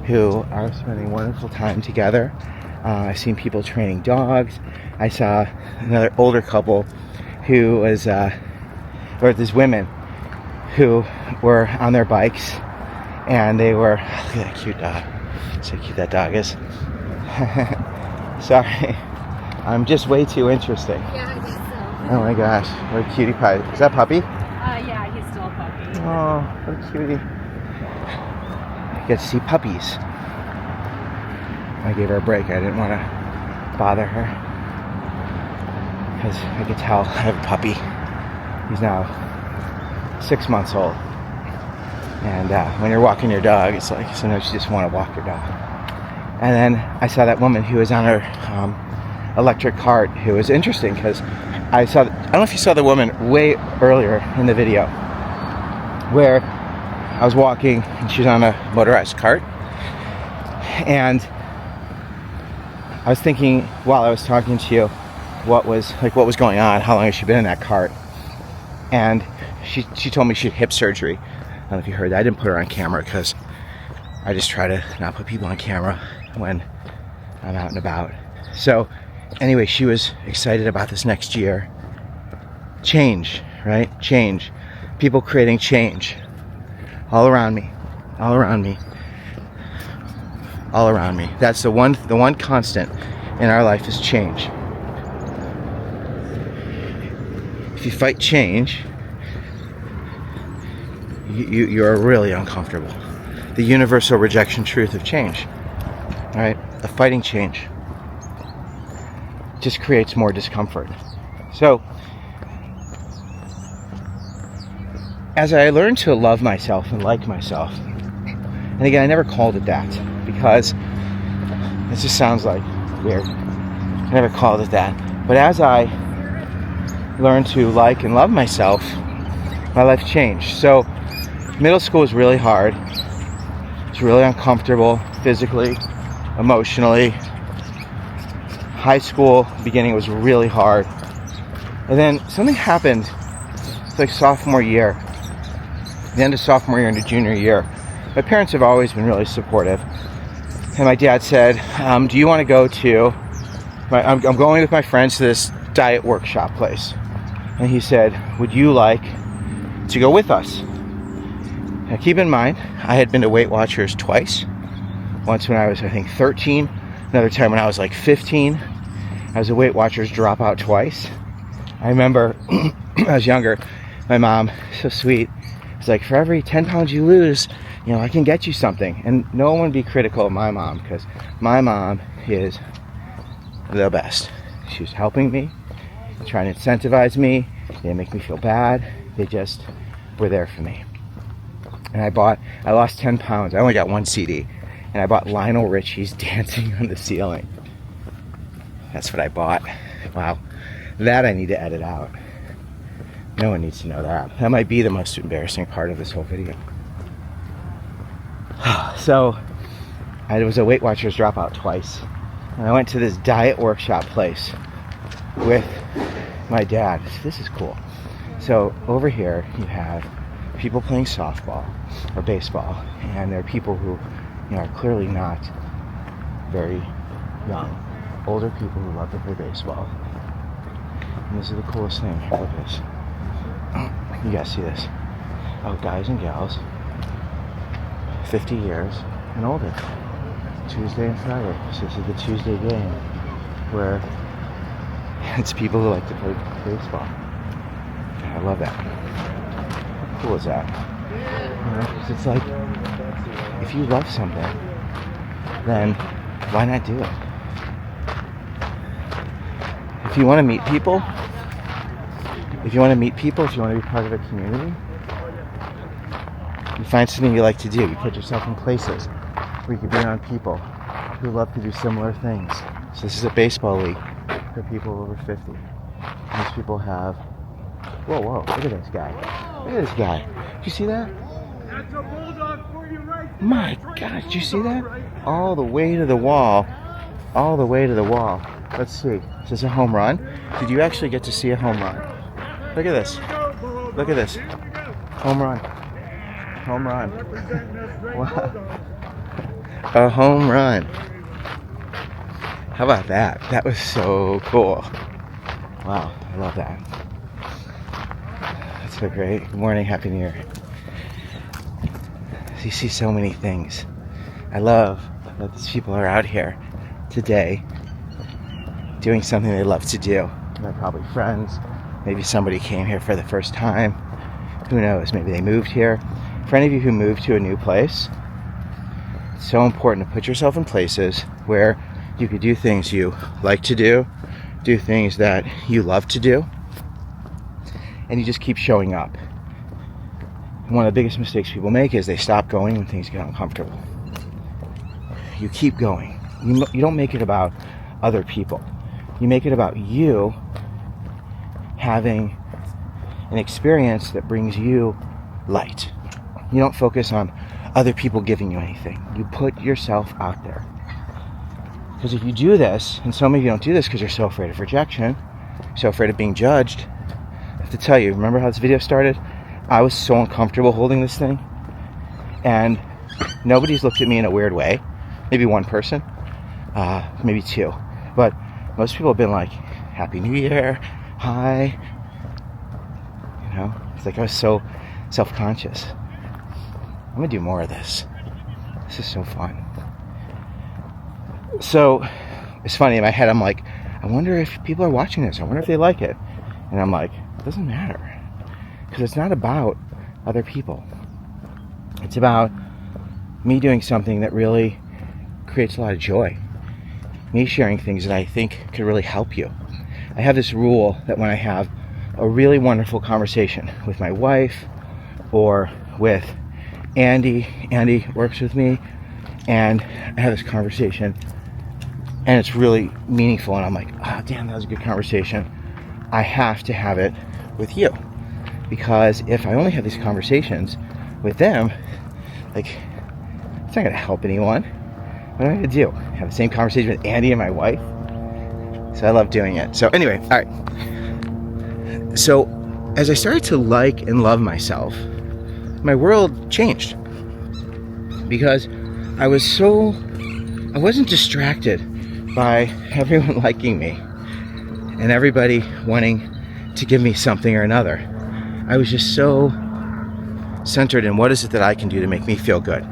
who are spending wonderful time together. I've seen people training dogs. I saw another older couple who was, or these women who were on their bikes, and they were, look at that cute dog. So cute that dog is. Sorry, I'm just way too interesting. Yeah, I guess so. Oh my gosh, what a cutie pie. Is that puppy? Yeah, he's still a puppy. Oh, what a cutie. I get to see puppies. I gave her a break. I didn't want to bother her, because I could tell I have a puppy. He's now 6 months old. And when you're walking your dog, it's like sometimes you just want to walk your dog. And then I saw that woman who was on her electric cart, who was interesting because I don't know if you saw the woman way earlier in the video, where I was walking and she was on a motorized cart. And I was thinking while I was talking to you, what was going on, how long has she been in that cart? And she told me she had hip surgery. I don't know if you heard that. I didn't put her on camera because I just try to not put people on camera when I'm out and about. So anyway, she was excited about this next year. Change, right? Change. People creating change. All around me. All around me. All around me. That's the one constant in our life is change. If you fight change, you're really uncomfortable. The universal rejection truth of change, right? Of fighting change just creates more discomfort. So, as I learned to love myself and like myself, and again, I never called it that because it just sounds like weird. I never called it that. But as I learned to like and love myself, my life changed. So, middle school was really hard. It's really uncomfortable physically, emotionally. High school beginning was really hard. And then something happened. It's like sophomore year. The end of sophomore year into junior year. My parents have always been really supportive. And my dad said, do you want to go to, I'm going with my friends to this diet workshop place. And he said, would you like to go with us? Now keep in mind, I had been to Weight Watchers twice. Once when I was, I think, 13. Another time when I was like 15. I was a Weight Watchers dropout twice. I remember when I was younger, my mom, so sweet, was like, for every 10 pounds you lose, I can get you something. And no one would be critical of my mom, because my mom is the best. She was helping me, trying to incentivize me. They didn't make me feel bad. They just were there for me. And I lost 10 pounds. I only got one CD. And I bought Lionel Richie's Dancing on the Ceiling. That's what I bought. Wow. That I need to edit out. No one needs to know that. That might be the most embarrassing part of this whole video. So, I was a Weight Watchers dropout twice. And I went to this diet workshop place with my dad. This is cool. So, over here you have people playing softball or baseball, and there are people who are clearly not very young, older people who love to play baseball. And this is the coolest thing. Look at this. You guys see this? Oh, guys and gals, 50 years and older. Tuesday and Friday. So this is the Tuesday game where it's people who like to play baseball. I love that. How cool is that? It's like, if you love something, then why not do it? If you want to meet people, if you want to be part of a community, you find something you like to do. You put yourself in places where you can be around people who love to do similar things. So this is a baseball league for people over 50. Most people have... Whoa, look at this guy. Look at this guy. Did you see that? That's a bulldog for you right there. My God, did you see that? All the way to the wall. All the way to the wall. Let's see. Is this a home run? Did you actually get to see a home run? Look at this. Look at this. Home run. Home run. Wow. A home run. How about that? That was so cool. Wow, I love that. That's so great. Good morning, Happy New Year. You see so many things. I love that these people are out here today doing something they love to do. They're probably friends. Maybe somebody came here for the first time. Who knows? Maybe they moved here. For any of you who moved to a new place, it's so important to put yourself in places where you could do things you like to do things that you love to do, and you just keep showing up. One of the biggest mistakes people make is they stop going when things get uncomfortable. You keep going. You don't make it about other people. You make it about you having an experience that brings you light. You don't focus on other people giving you anything. You put yourself out there. Because if you do this, and some of you don't do this because you're so afraid of rejection, so afraid of being judged, I have to tell you, remember how this video started? I was so uncomfortable holding this thing, and nobody's looked at me in a weird way. Maybe one person, maybe two, but most people have been like, Happy New Year, hi. You know, it's like I was so self-conscious. I'm gonna do more of this. This is so fun. So it's funny, in my head I'm like, I wonder if people are watching this. I wonder if they like it. And I'm like, it doesn't matter. Because it's not about other people. It's about me doing something that really creates a lot of joy. Me sharing things that I think could really help you. I have this rule that when I have a really wonderful conversation with my wife or with Andy works with me, and I have this conversation and it's really meaningful, and I'm like, oh damn, that was a good conversation. I have to have it with you, because if I only have these conversations with them, like, it's not gonna help anyone. What am I gonna do? Have the same conversation with Andy and my wife? So I love doing it. So anyway, all right. So as I started to like and love myself, my world changed, because I wasn't distracted by everyone liking me and everybody wanting to give me something or another. I was just so centered in what is it that I can do to make me feel good.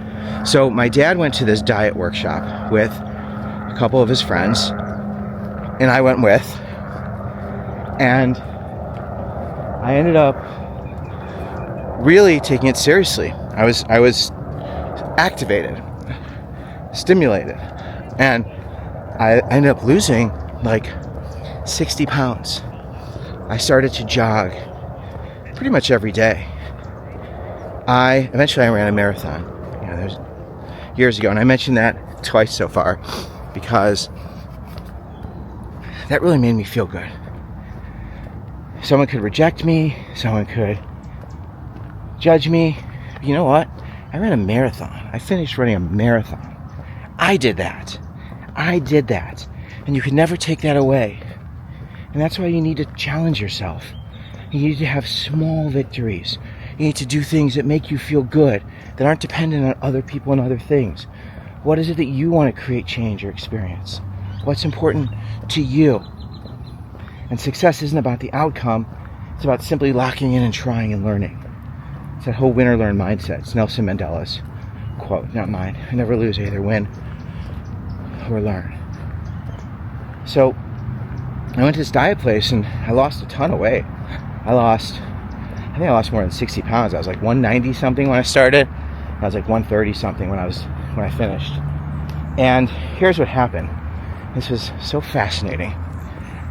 So my dad went to this diet workshop with a couple of his friends, and I went with, and I ended up really taking it seriously. I was activated, stimulated, and I ended up losing like 60 pounds. I started to jog pretty much every day. Eventually I ran a marathon. You know, that was years ago, and I mentioned that twice so far because that really made me feel good. Someone could reject me, someone could judge me. You know what? I ran a marathon. I finished running a marathon. I did that. And you can never take that away. And that's why you need to challenge yourself. You need to have small victories. You need to do things that make you feel good, that aren't dependent on other people and other things. What is it that you want to create change or experience? What's important to you? And success isn't about the outcome. It's about simply locking in and trying and learning. It's that whole win or learn mindset. It's Nelson Mandela's quote, not mine. I never lose, I either win or learn. So I went to this diet place and I lost a ton of weight. I think I lost more than 60 pounds. I was like 190 something when I started. I was like 130 something when I finished. And here's what happened. This was so fascinating.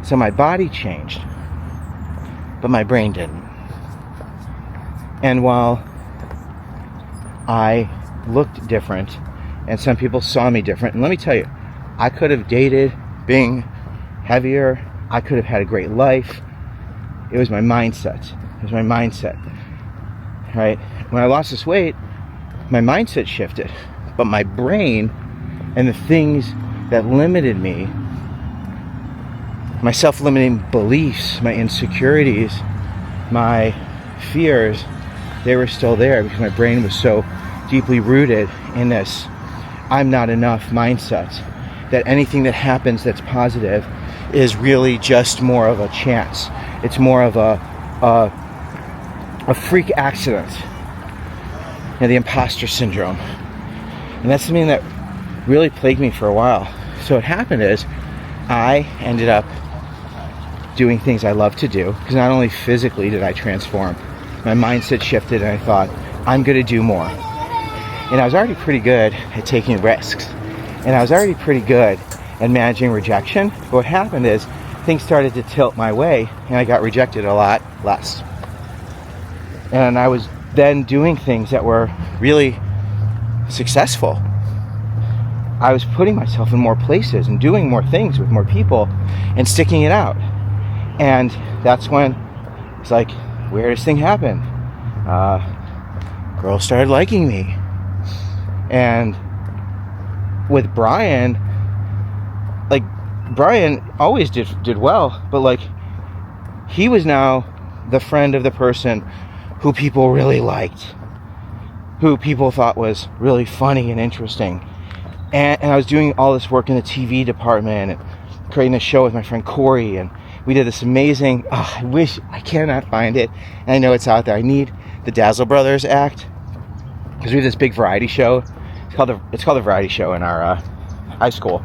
So my body changed, but my brain didn't. And while I looked different and some people saw me different, and let me tell you, I could have dated being heavier. I could have had a great life. It was my mindset. It was my mindset. Right? When I lost this weight, my mindset shifted. But my brain and the things that limited me, my self-limiting beliefs, my insecurities, my fears, they were still there because my brain was so deeply rooted in this I'm not enough mindset, that anything that happens that's positive is really just more of a chance. It's more of a freak accident. You know, the imposter syndrome. And that's something that really plagued me for a while. So what happened is I ended up doing things I love to do, because not only physically did I transform, my mindset shifted and I thought, I'm going to do more. And I was already pretty good at taking risks. And I was already pretty good at managing rejection. But what happened is things started to tilt my way and I got rejected a lot less. And I was then doing things that were really successful. I was putting myself in more places and doing more things with more people and sticking it out. And that's when it's like, weirdest thing happened. Girls started liking me. And with Brian, like, Brian always did well, but like, he was now the friend of the person who people really liked, who people thought was really funny and interesting. And I was doing all this work in the TV department and creating a show with my friend Corey, and we did this amazing, I cannot find it, and I know it's out there. I need the Dazzle Brothers act, because we have this big variety show. It's called the Variety Show in our high school.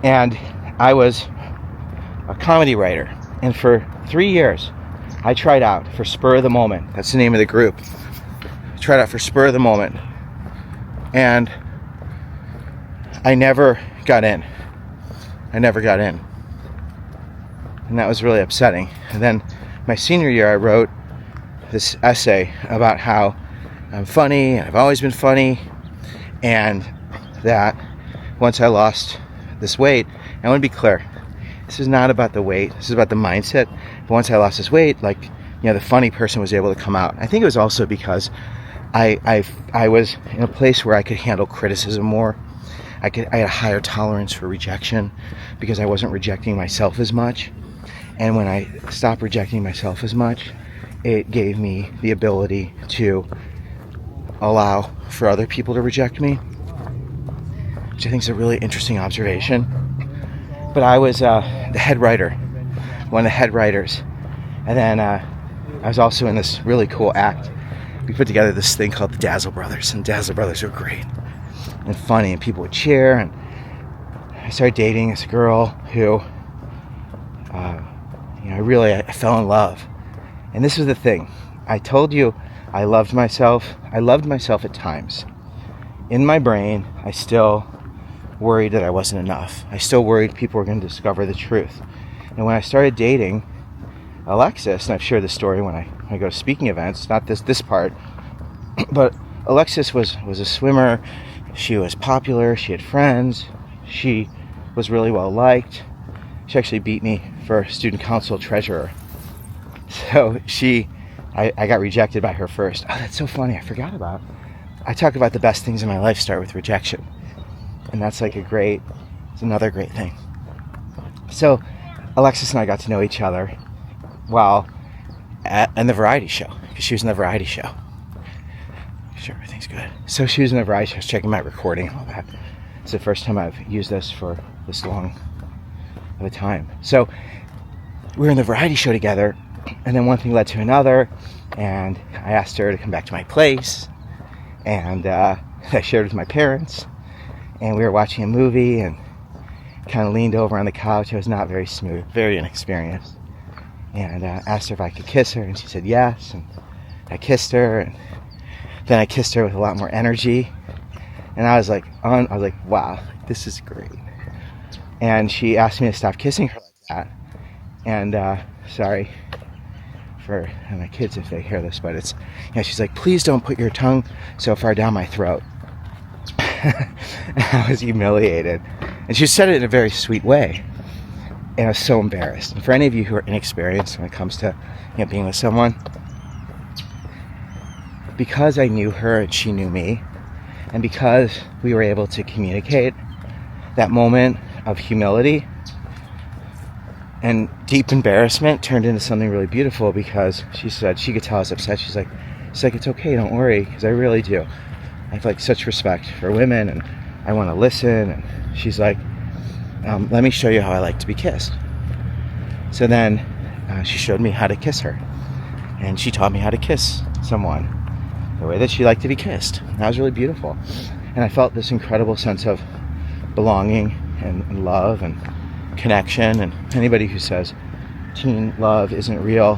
And I was a comedy writer. And for 3 years, I tried out for Spur of the Moment. That's the name of the group. I tried out for Spur of the Moment. And I never got in. And that was really upsetting. And then my senior year, I wrote this essay about how I'm funny, and I've always been funny, and that once I lost this weight, and I want to be clear, this is not about the weight, this is about the mindset. But once I lost this weight, like, you know, the funny person was able to come out. I think it was also because I was in a place where I could handle criticism more. I had a higher tolerance for rejection because I wasn't rejecting myself as much. And when I stopped rejecting myself as much, it gave me the ability to allow for other people to reject me, which I think is a really interesting observation. But I was the head writer, one of the head writers. And then I was also in this really cool act. We put together this thing called the Dazzle Brothers, and Dazzle Brothers were great and funny, and people would cheer. And I started dating this girl who, I fell in love. And this was the thing. I told you I loved myself. I loved myself at times. In my brain, I still worried that I wasn't enough. I still worried people were going to discover the truth. And when I started dating Alexis, and I've shared this story when I go to speaking events, not this part, but Alexis was a swimmer. She was popular. She had friends. She was really well liked. She actually beat me for student council treasurer. So I got rejected by her first. Oh, that's so funny. I forgot about it. I talk about the best things in my life start with rejection. And that's like it's another great thing. So Alexis and I got to know each other while in the variety show, because she was in the variety show. Sure, everything's good. So she was in the variety show. I was checking my recording and all that. It's the first time I've used this for this long of a time. So we were in the variety show together, and then one thing led to another, and I asked her to come back to my place, and I shared with my parents, and we were watching a movie, and kind of leaned over on the couch. I was not very smooth, very inexperienced, and asked her if I could kiss her, and she said yes, and I kissed her, and then I kissed her with a lot more energy, and I was like, wow, this is great. And she asked me to stop kissing her like that, and sorry for my kids if they hear this, but it's, she's like, please don't put your tongue so far down my throat. And I was humiliated. And she said it in a very sweet way. And I was so embarrassed. And for any of you who are inexperienced when it comes to being with someone, because I knew her and she knew me, and because we were able to communicate, that moment of humility and deep embarrassment turned into something really beautiful, because she said she could tell I was upset. She's like, it's okay, don't worry, because I really do. I have like such respect for women, and I want to listen. And she's like, let me show you how I like to be kissed. So then she showed me how to kiss her, and she taught me how to kiss someone the way that she liked to be kissed. And that was really beautiful, and I felt this incredible sense of belonging and love and connection. And anybody who says teen love isn't real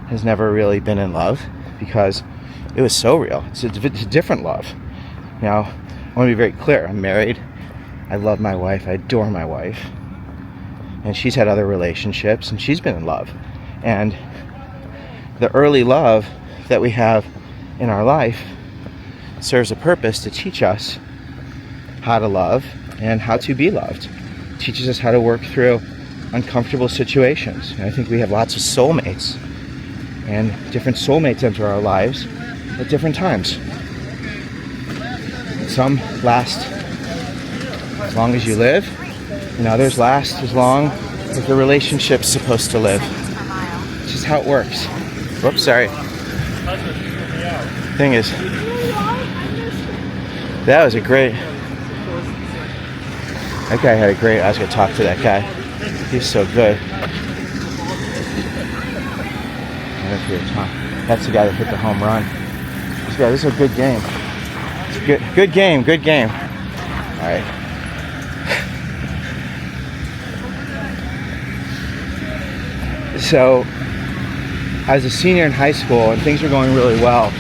has never really been in love, because it was so real. It's a different love. Now, I want to be very clear. I'm married. I love my wife. I adore my wife. And she's had other relationships, and she's been in love. And the early love that we have in our life serves a purpose to teach us how to love and how to be loved. It teaches us how to work through uncomfortable situations. And I think we have lots of soulmates, and different soulmates enter our lives at different times. Some last as long as you live, and others last as long as the relationship's supposed to live. It's just how it works. Whoops, sorry. Thing is, that was a great... That guy had a great... I was going to talk to that guy. He's so good. I don't know if you were talking. That's the guy that hit the home run. This is a good game. It's a good game. All right. So, I was a senior in high school, and things were going really well.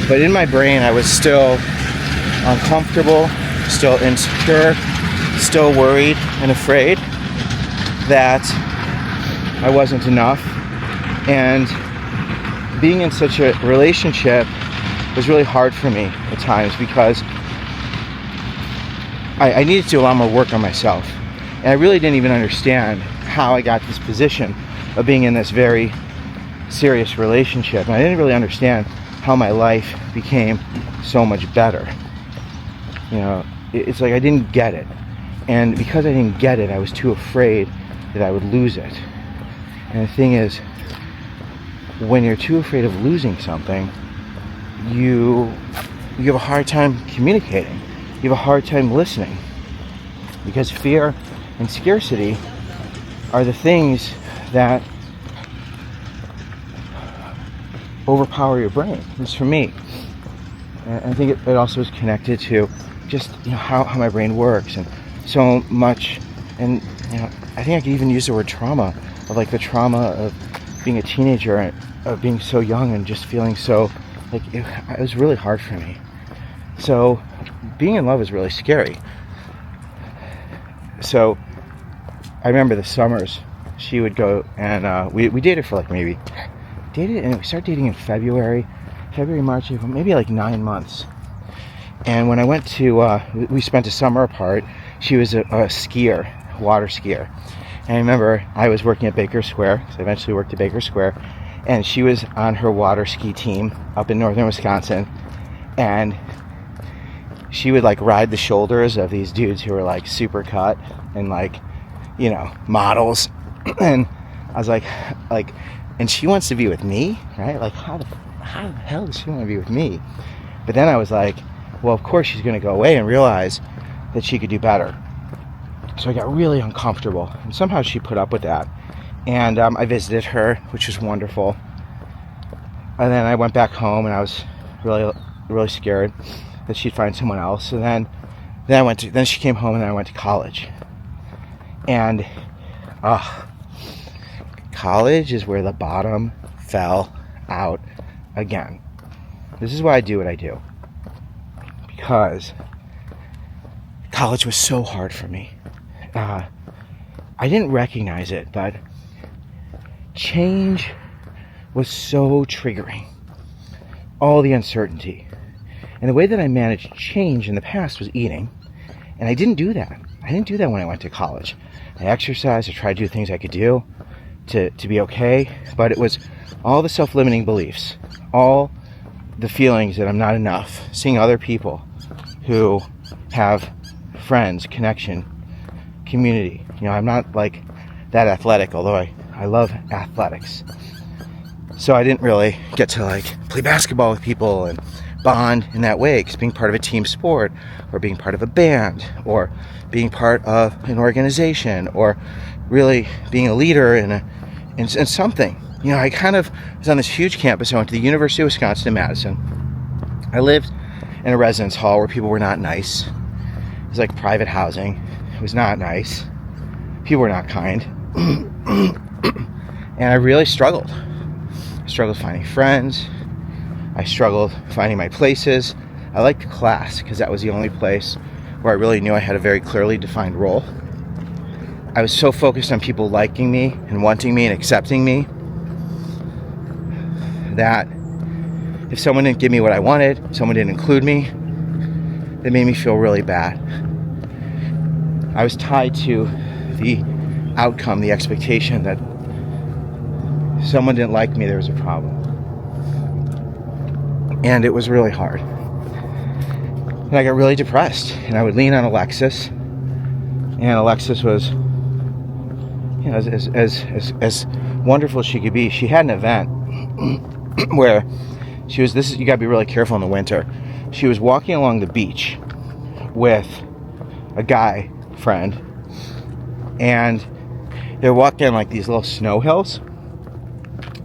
But in my brain, I was still uncomfortable, still insecure, still worried and afraid that I wasn't enough. And being in such a relationship was really hard for me at times, because I needed to do a lot more work on myself. And I really didn't even understand how I got this position of being in this very serious relationship. And I didn't really understand how my life became so much better. You know, it's like I didn't get it. And because I didn't get it, I was too afraid that I would lose it. And the thing is, when you're too afraid of losing something, you have a hard time communicating. You have a hard time listening. Because fear and scarcity are the things that overpower your brain. It's for me. And I think it also is connected to just how my brain works, and so much. And I think I could even use the word trauma, of like the trauma of being a teenager and of being so young and just feeling so like it was really hard for me. So being in love is really scary. So I remember the summers she would go, and we dated for like we started dating in February, March, April, maybe like 9 months. And when I went to, we spent a summer apart. She was a skier, water skier. And I remember I was working at Baker Square, so I eventually worked at Baker Square, and she was on her water ski team up in northern Wisconsin. And she would like ride the shoulders of these dudes who were like super cut and like, models. And I was like, and she wants to be with me, right? Like, how the hell does she want to be with me? But then I was like, well, of course she's going to go away and realize that she could do better. So I got really uncomfortable, and somehow she put up with that. And I visited her, which was wonderful. And then I went back home, and I was really, really scared that she'd find someone else. And then she came home, and then I went to college. And college is where the bottom fell out again. This is why I do what I do, because college was so hard for me. I didn't recognize it, but change was so triggering. All the uncertainty. And the way that I managed change in the past was eating, and I didn't do that. I didn't do that when I went to college. I exercised, I tried to do things I could do to be okay, but it was all the self-limiting beliefs, all the feelings that I'm not enough, seeing other people who have friends, connection, community. You know, I'm not like that athletic, although I love athletics. So I didn't really get to like play basketball with people and bond in that way, because being part of a team sport, or being part of a band, or being part of an organization, or really being a leader in something. You know, I kind of was on this huge campus. I went to the University of Wisconsin in Madison. I lived in a residence hall where people were not nice. It was like private housing. It was not nice. People were not kind. And I really struggled. I struggled finding friends. I struggled finding my places. I liked class because that was the only place where I really knew I had a very clearly defined role. I was so focused on people liking me and wanting me and accepting me that if someone didn't give me what I wanted, if someone didn't include me, it made me feel really bad. I was tied to the outcome, the expectation that someone didn't like me, there was a problem. And it was really hard. And I got really depressed. And I would lean on Alexis. And Alexis was, you know, as wonderful as she could be. She had an event where she was, you gotta be really careful in the winter. She was walking along the beach with a guy friend. And they were walking on like these little snow hills.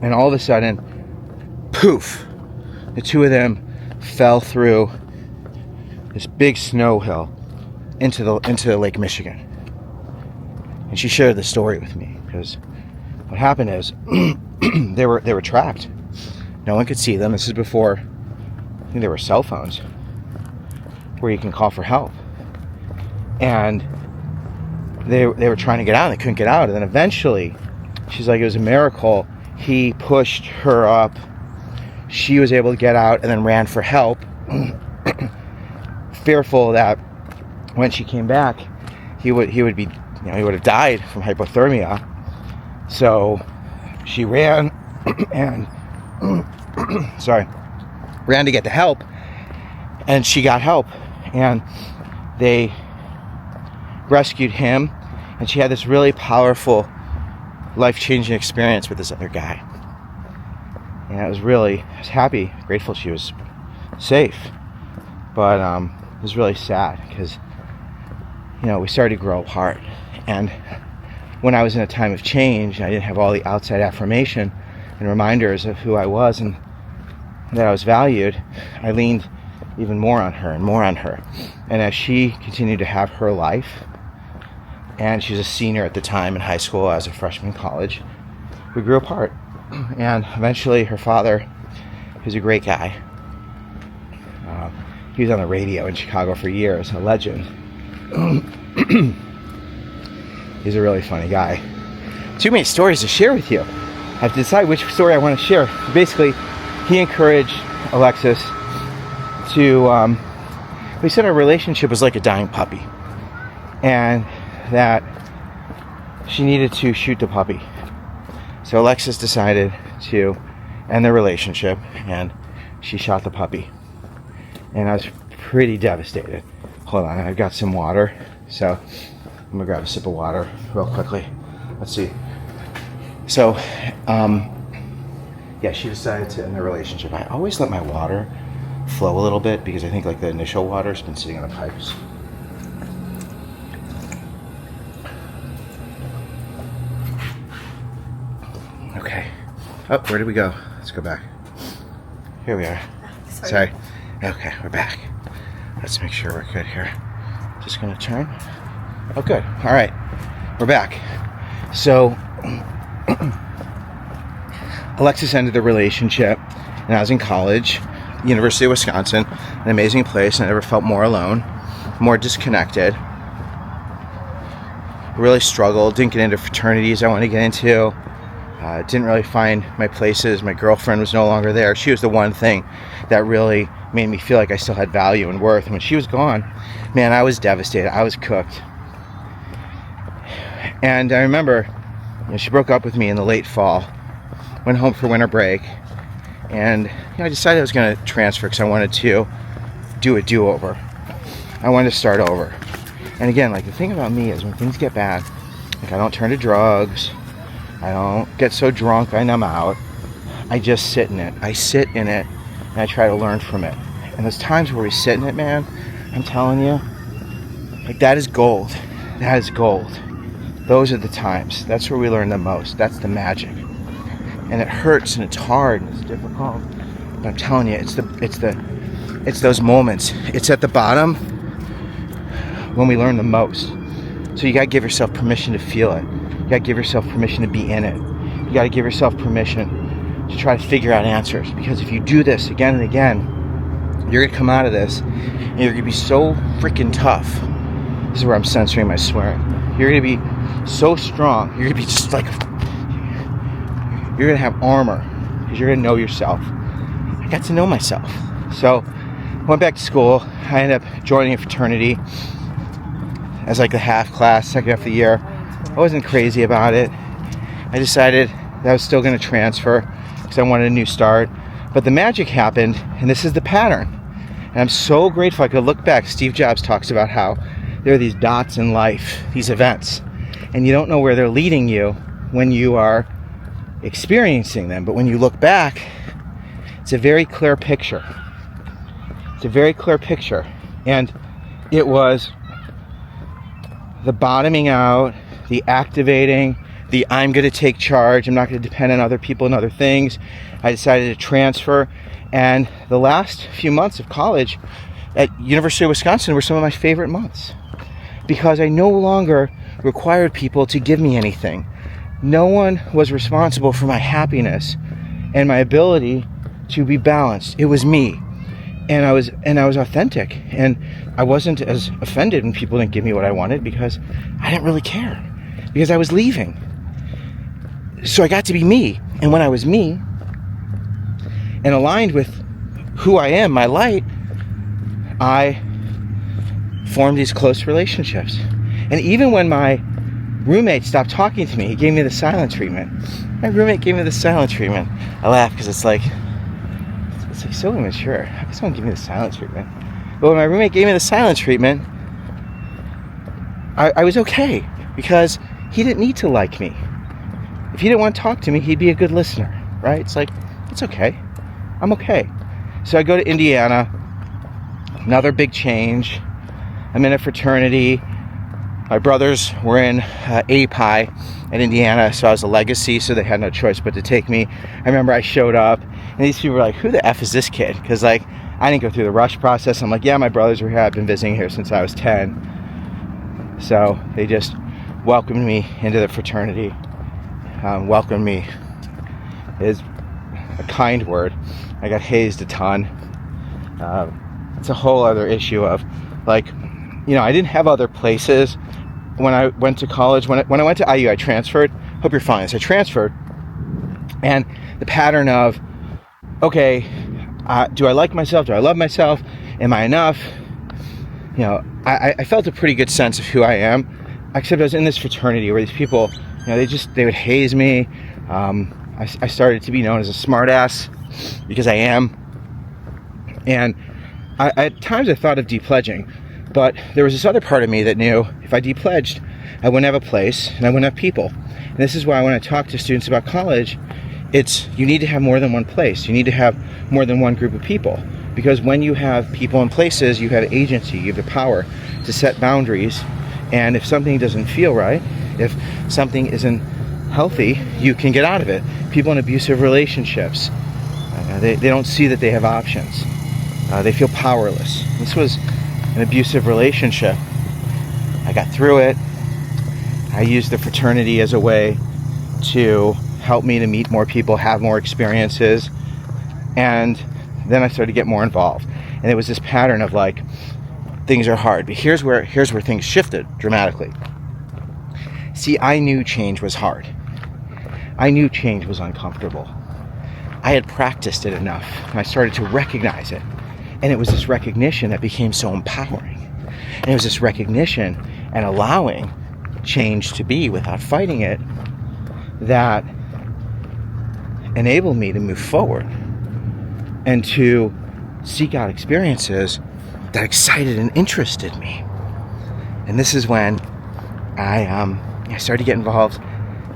And all of a sudden, poof, the two of them fell through this big snow hill into Lake Michigan. And she shared the story with me, because what happened is they were trapped. No one could see them. This is before, I think there were cell phones where you can call for help. And they were trying to get out and they couldn't get out. And then eventually, she's like, it was a miracle. He pushed her up. She was able to get out and then ran for help, fearful that when she came back, he would be, you know, he would have died from hypothermia. So she ran and ran to get the help, and she got help, and they rescued him, and she had this really powerful, life-changing experience with this other guy. And I was happy, grateful she was safe. But it was really sad because, you know, we started to grow apart. And when I was in a time of change, I didn't have all the outside affirmation and reminders of who I was and that I was valued, I leaned even more on her and more on her. And as she continued to have her life, and she was a senior at the time in high school, I was a freshman in college, we grew apart. And eventually her father, who's a great guy, he was on the radio in Chicago for years, a legend. He's a really funny guy. Too many stories to share with you. I have to decide which story I want to share. Basically, he encouraged Alexis to, he said our relationship was like a dying puppy, and that she needed to shoot the puppy. So Alexis decided to end the relationship, and she shot the puppy. And I was pretty devastated. Hold on, I've got some water, so I'm gonna grab a sip of water real quickly. Let's see. So, yeah, she decided to end the relationship. I always let my water flow a little bit because I think like the initial water's been sitting on the pipes. Okay. Oh, where did we go? Let's go back. Here we are. Sorry. Okay, we're back. Let's make sure we're good here. Just gonna turn. Oh, good. All right, we're back. So, Alexis ended the relationship, and I was in college, University of Wisconsin, an amazing place, and I never felt more alone, more disconnected. Really struggled, didn't get into fraternities I wanted to get into. Didn't really find my places. My girlfriend was no longer there. She was the one thing that really made me feel like I still had value and worth. And when she was gone, man, I was devastated. I was cooked. And I remember, she broke up with me in the late fall, went home for winter break, and I decided I was going to transfer because I wanted to do a do-over. I wanted to start over. And again, like, the thing about me is when things get bad, like, I don't turn to drugs, I don't get so drunk I numb out. I just sit in it. I sit in it and I try to learn from it. And those times where we sit in it, man, I'm telling you, like, that is gold. That is gold. Those are the times. That's where we learn the most. That's the magic. And it hurts and it's hard and it's difficult. But I'm telling you, it's those moments. It's at the bottom when we learn the most. So you gotta give yourself permission to feel it. You gotta give yourself permission to be in it. You gotta give yourself permission to try to figure out answers. Because if you do this again and again, you're gonna come out of this and you're gonna be so freaking tough. This is where I'm censoring my swearing. You're gonna be so strong. You're gonna be just like, you're gonna have armor because you're gonna know yourself. I got to know myself. So I went back to school. I ended up joining a fraternity as like the half class, second half of the year. I wasn't crazy about it. I decided that I was still gonna transfer because I wanted a new start. But the magic happened, and this is the pattern. And I'm so grateful I could look back. Steve Jobs talks about how there are these dots in life, these events, and you don't know where they're leading you when you are experiencing them. But when you look back, it's a very clear picture. It's a very clear picture. And it was the bottoming out, the activating, the I'm going to take charge, I'm not going to depend on other people and other things. I decided to transfer. And the last few months of college at University of Wisconsin were some of my favorite months because I no longer required people to give me anything. No one was responsible for my happiness and my ability to be balanced. It was me. And I was authentic, and I wasn't as offended when people didn't give me what I wanted because I didn't really care, because I was leaving. So I got to be me, and when I was me and aligned with who I am, my light, I formed these close relationships. And even when my roommate stopped talking to me, he gave me the silent treatment. My roommate gave me the silent treatment. I laugh because it's like so immature. How can someone give me the silent treatment? But when my roommate gave me the silent treatment, I was okay because he didn't need to like me. If he didn't want to talk to me, he'd be a good listener, right? It's like, it's okay. I'm okay. So I go to Indiana, another big change. I'm in a fraternity. My brothers were in API in Indiana, so I was a legacy, so they had no choice but to take me. I remember I showed up, and these people were like, who the F is this kid? Because, like, I didn't go through the rush process. I'm like, yeah, my brothers were here. I've been visiting here since I was 10. So they just welcomed me into the fraternity. Welcomed me is a kind word. I got hazed a ton. It's a whole other issue of, like, I didn't have other places when I went to college. When I went to IU, I transferred. Hope you're following this. I transferred. And the pattern of, okay, do I like myself? Do I love myself? Am I enough? I felt a pretty good sense of who I am. Except I was in this fraternity where these people, they would haze me. I started to be known as a smartass because I am. And at times I thought of depledging. But there was this other part of me that knew if I depledged, I wouldn't have a place and I wouldn't have people. And this is why when I talk to students about college, you need to have more than one place. You need to have more than one group of people. Because when you have people and places, you have agency, you have the power to set boundaries. And if something doesn't feel right, if something isn't healthy, you can get out of it. People in abusive relationships, they don't see that they have options. They feel powerless. This was an abusive relationship. I got through it. I used the fraternity as a way to help me to meet more people, have more experiences, and then I started to get more involved. And it was this pattern of, like, things are hard, but here's where things shifted dramatically. See, I knew change was hard. I knew change was uncomfortable. I had practiced it enough, and I started to recognize it. And it was this recognition that became so empowering. And it was this recognition and allowing change to be without fighting it that enabled me to move forward and to seek out experiences that excited and interested me. And this is when I started to get involved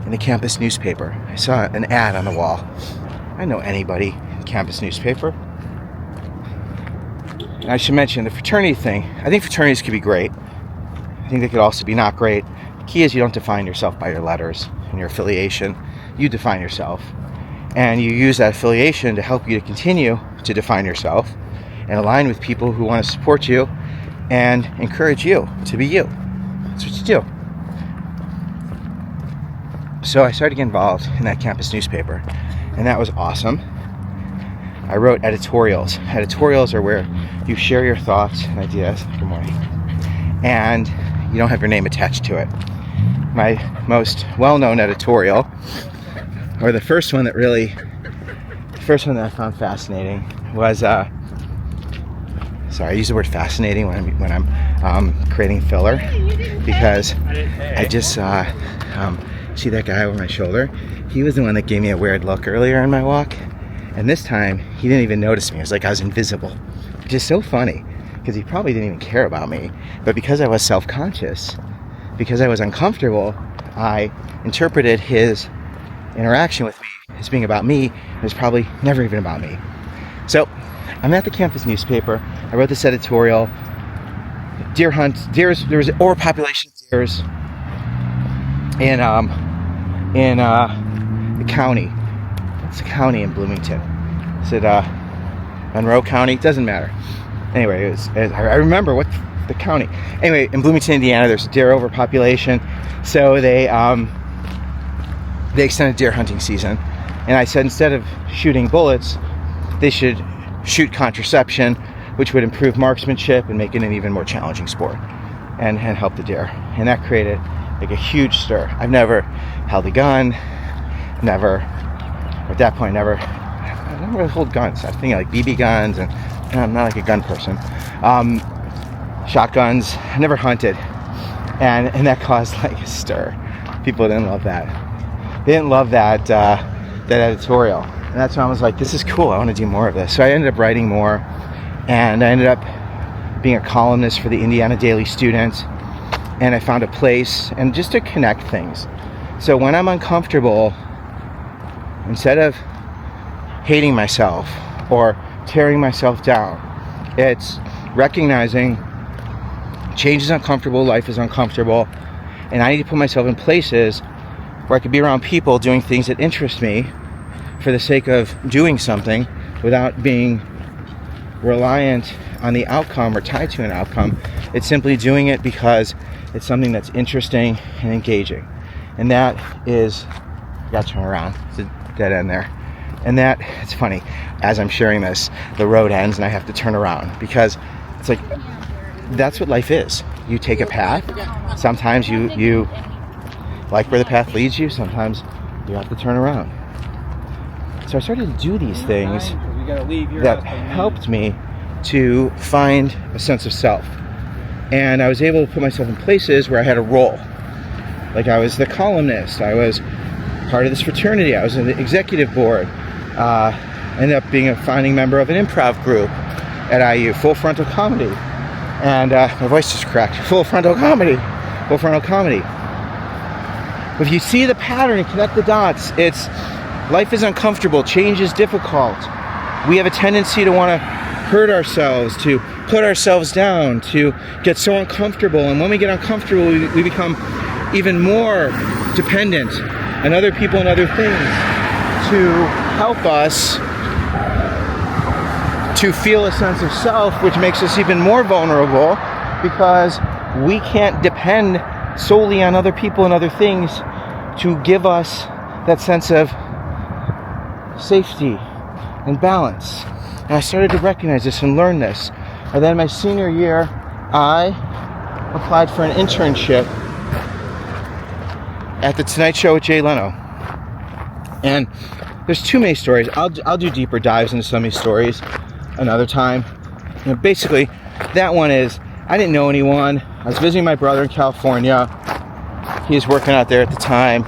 in the campus newspaper. I saw an ad on the wall. I didn't know anybody in the campus newspaper. And I should mention the fraternity thing. I think fraternities could be great. I think they could also be not great. The key is you don't define yourself by your letters and your affiliation. You define yourself. And you use that affiliation to help you to continue to define yourself and align with people who want to support you and encourage you to be you. That's what you do. So I started to get involved in that campus newspaper, and that was awesome. I wrote editorials. Editorials are where you share your thoughts and ideas. Good morning. And you don't have your name attached to it. My most well-known editorial, or the first one that I found fascinating was, sorry, I use the word fascinating when I'm creating filler, because I just saw, see that guy over my shoulder? He was the one that gave me a weird look earlier in my walk, and this time he didn't even notice me. It was like I was invisible, which is so funny because he probably didn't even care about me, but because I was self-conscious, because I was uncomfortable, I interpreted his interaction with me as being about me. It was probably never even about me. So I'm at the campus newspaper. I wrote this editorial. Deer hunts. Deers. There was an overpopulation of deers in the county. It's a county in Bloomington. Is it Monroe County? Doesn't matter. Anyway, I remember what the county. Anyway, in Bloomington, Indiana, there's a deer overpopulation, so they extended deer hunting season. And I said instead of shooting bullets, they should shoot contraception, which would improve marksmanship and make it an even more challenging sport and help the deer. And that created like a huge stir. I've never held a gun, at that point, I never really hold guns. I was thinking like BB guns, and I'm not like a gun person. Shotguns, I never hunted. And that caused like a stir. People didn't love that. They didn't love that editorial. And that's when I was like, this is cool, I want to do more of this. So I ended up writing more, and I ended up being a columnist for the Indiana Daily Student, and I found a place, and just to connect things. So when I'm uncomfortable, instead of hating myself or tearing myself down, it's recognizing change is uncomfortable, life is uncomfortable, and I need to put myself in places where I could be around people doing things that interest me for the sake of doing something without being reliant on the outcome or tied to an outcome. It's simply doing it because it's something that's interesting and engaging. And that is, I gotta turn around, it's a dead end there. And that, it's funny, as I'm sharing this, the road ends and I have to turn around, because it's like, that's what life is. You take a path, sometimes you like where the path leads you, sometimes you have to turn around. So I started to do these things that helped me to find a sense of self. And I was able to put myself in places where I had a role. Like I was the columnist, I was part of this fraternity, I was in the executive board, ended up being a founding member of an improv group at IU, Full Frontal Comedy. And my voice just cracked. Full frontal comedy. If you see the pattern and connect the dots, it's life is uncomfortable, change is difficult. We have a tendency to want to hurt ourselves, to put ourselves down, to get so uncomfortable. And when we get uncomfortable, we become even more dependent on other people and other things to help us to feel a sense of self, which makes us even more vulnerable, because we can't depend solely on other people and other things to give us that sense of safety and balance. And I started to recognize this and learn this. And then my senior year, I applied for an internship at The Tonight Show with Jay Leno. And there's too many stories. I'll do deeper dives into some of these stories another time. You know, basically, that one is, I didn't know anyone. I was visiting my brother in California. he was working out there at the time.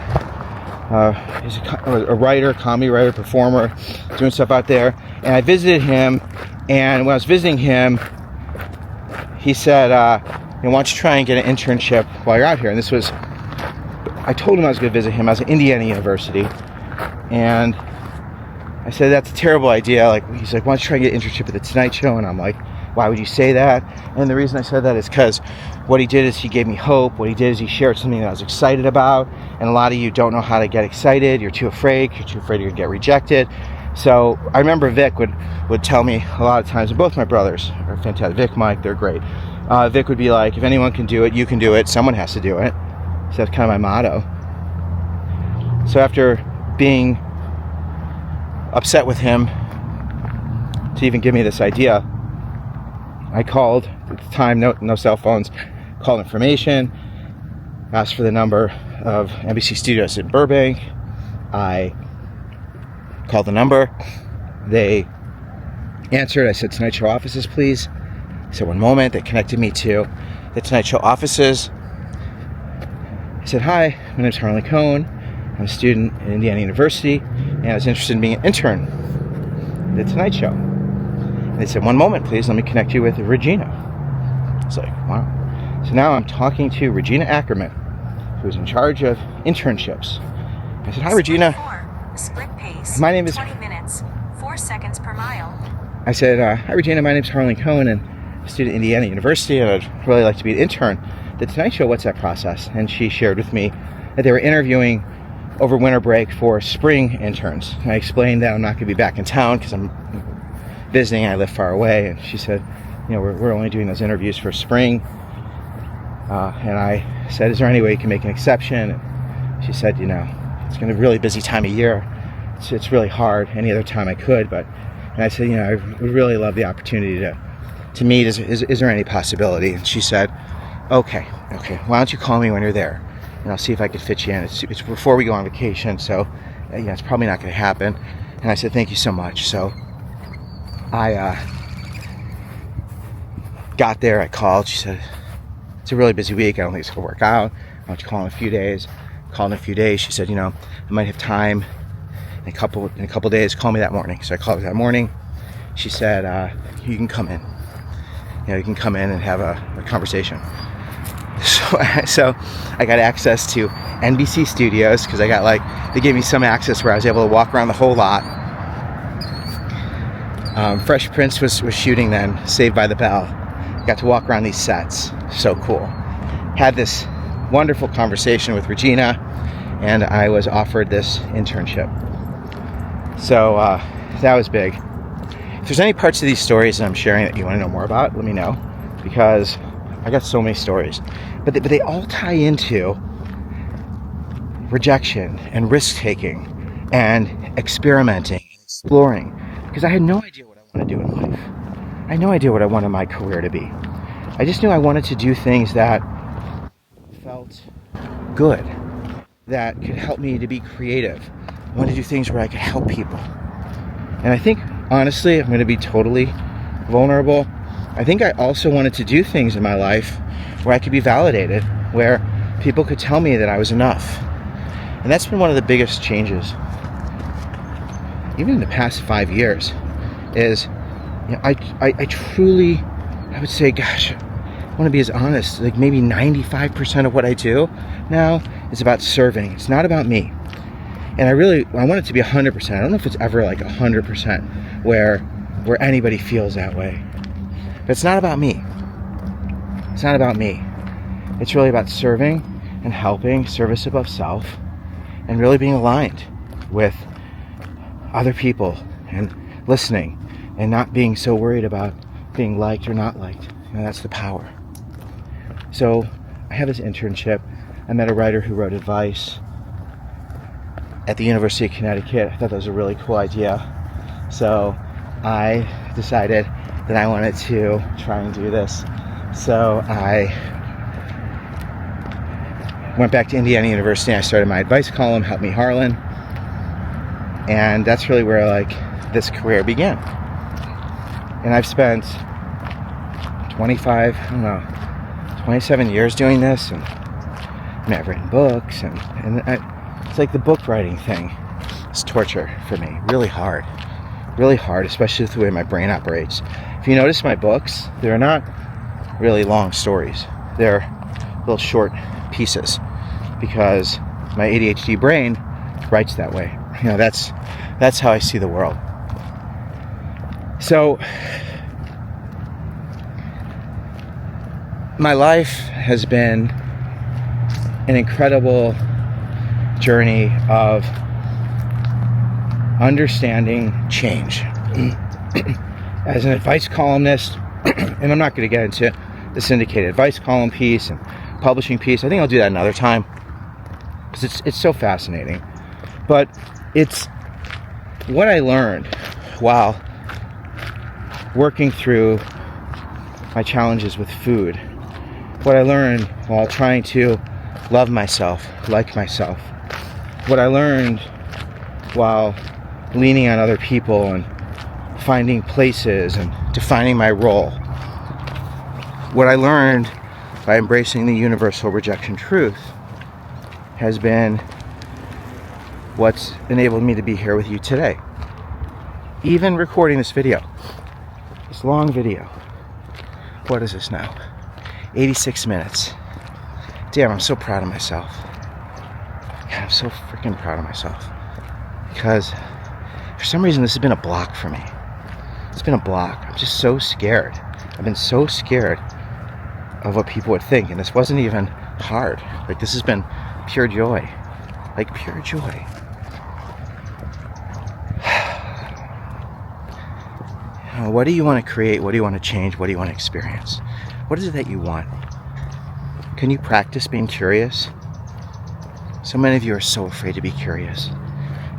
He's a writer, comedy writer, performer, doing stuff out there. And I visited him, and when I was visiting him, he said, why don't you try and get an internship while you're out here? And this was, I told him I was going to visit him. I was at Indiana University, and I said, that's a terrible idea. Like, he's like, why don't you try and get an internship at the Tonight Show? And I'm like, why would you say that? And the reason I said that is because what he did is he gave me hope. What he did is he shared something that I was excited about. And a lot of you don't know how to get excited. You're too afraid. You're too afraid you're going to get rejected. So I remember Vic would tell me a lot of times, and both my brothers are fantastic. Vic, Mike, they're great. Vic would be like, if anyone can do it, you can do it. Someone has to do it. So that's kind of my motto. So after being upset with him to even give me this idea, I called. At the time, no cell phones. Called information, asked for the number of NBC Studios in Burbank. I called the number. They answered. I said, Tonight Show offices, please. I said, one moment. They connected me to the Tonight Show offices. I said, hi, my name's Harlan Cohen. I'm a student at Indiana University, and I was interested in being an intern at the Tonight Show. And they said, one moment, please. Let me connect you with Regina. It's like, wow. So now I'm talking to Regina Ackerman, who's in charge of internships. I said, hi, Regina. Split pace. My name is 20 minutes, 4 seconds per mile. I said, hi, Regina. My name's Harlan Cohen, and I'm a student at Indiana University, and I'd really like to be an intern. The Tonight Show, what's that process? And she shared with me that they were interviewing over winter break for spring interns. And I explained that I'm not going to be back in town because I'm visiting. I live far away. And she said, we're only doing those interviews for spring. And I said, is there any way you can make an exception? And she said, it's going to be a really busy time of year. It's really hard any other time I could. And I said, I would really love the opportunity to meet. Is there any possibility? And she said, okay. Why don't you call me when you're there? And I'll see if I can fit you in. It's before we go on vacation, so it's probably not going to happen. And I said, thank you so much. So I got there. I called. She said, it's a really busy week. I don't think it's going to work out. Why don't you call in a few days? Called in a few days. She said, I might have time in a couple days. Call me that morning. So I called her that morning. She said, you can come in. You can come in and have a conversation. So I got access to NBC Studios because they gave me some access where I was able to walk around the whole lot. Fresh Prince was shooting then, Saved by the Bell. Got to walk around these sets. So cool. Had this wonderful conversation with Regina, and I was offered this internship. So that was big. If there's any parts of these stories that I'm sharing that you want to know more about, let me know, because I got so many stories. But they all tie into rejection and risk-taking and experimenting and exploring, because I had no idea what I want to do in life. I had no idea what I wanted my career to be. I just knew I wanted to do things that felt good, that could help me to be creative. I wanted to do things where I could help people. And I think, honestly, I'm going to be totally vulnerable. I think I also wanted to do things in my life where I could be validated, where people could tell me that I was enough. And that's been one of the biggest changes, even in the past 5 years, is I truly, I would say, gosh, I want to be as honest, like maybe 95% of what I do now is about serving. It's not about me. And I want it to be 100%. I don't know if it's ever like 100% where anybody feels that way. But it's not about me. It's not about me. It's really about serving and helping, service above self, and really being aligned with other people and listening and not being so worried about being liked or not liked. That's the power. So I have this internship. I met a writer who wrote advice at the University of Connecticut. I thought that was a really cool idea. So I decided that I wanted to try and do this. So I went back to Indiana University and I started my advice column, Help Me Harlan. And that's really where this career began. And I've spent 27 years doing this, and mean, I've written books, it's like the book writing thing. It's torture for me. Really hard, especially with the way my brain operates. If you notice my books, they're not really long stories. They're little short pieces because my ADHD brain writes that way. You know, that's how I see the world. So my life has been an incredible journey of understanding change. As an advice columnist, and I'm not going to get into the syndicated advice column piece and publishing piece. I think I'll do that another time because it's so fascinating. But it's what I learned while working through my challenges with food. What I learned while trying to love myself, like myself. What I learned while leaning on other people and finding places and defining my role. What I learned by embracing the universal rejection truth has been what's enabled me to be here with you today. Even recording this video, this long video. What is this now? 86 minutes. Damn, I'm so proud of myself. God, I'm so freaking proud of myself. Because for some reason this has been a block for me. It's been a block. I'm just so scared. I've been so scared of what people would think. And this wasn't even hard. Like, this has been pure joy. Like, pure joy. What do you want to create? What do you want to change? What do you want to experience? What is it that you want? Can you practice being curious? So many of you are so afraid to be curious.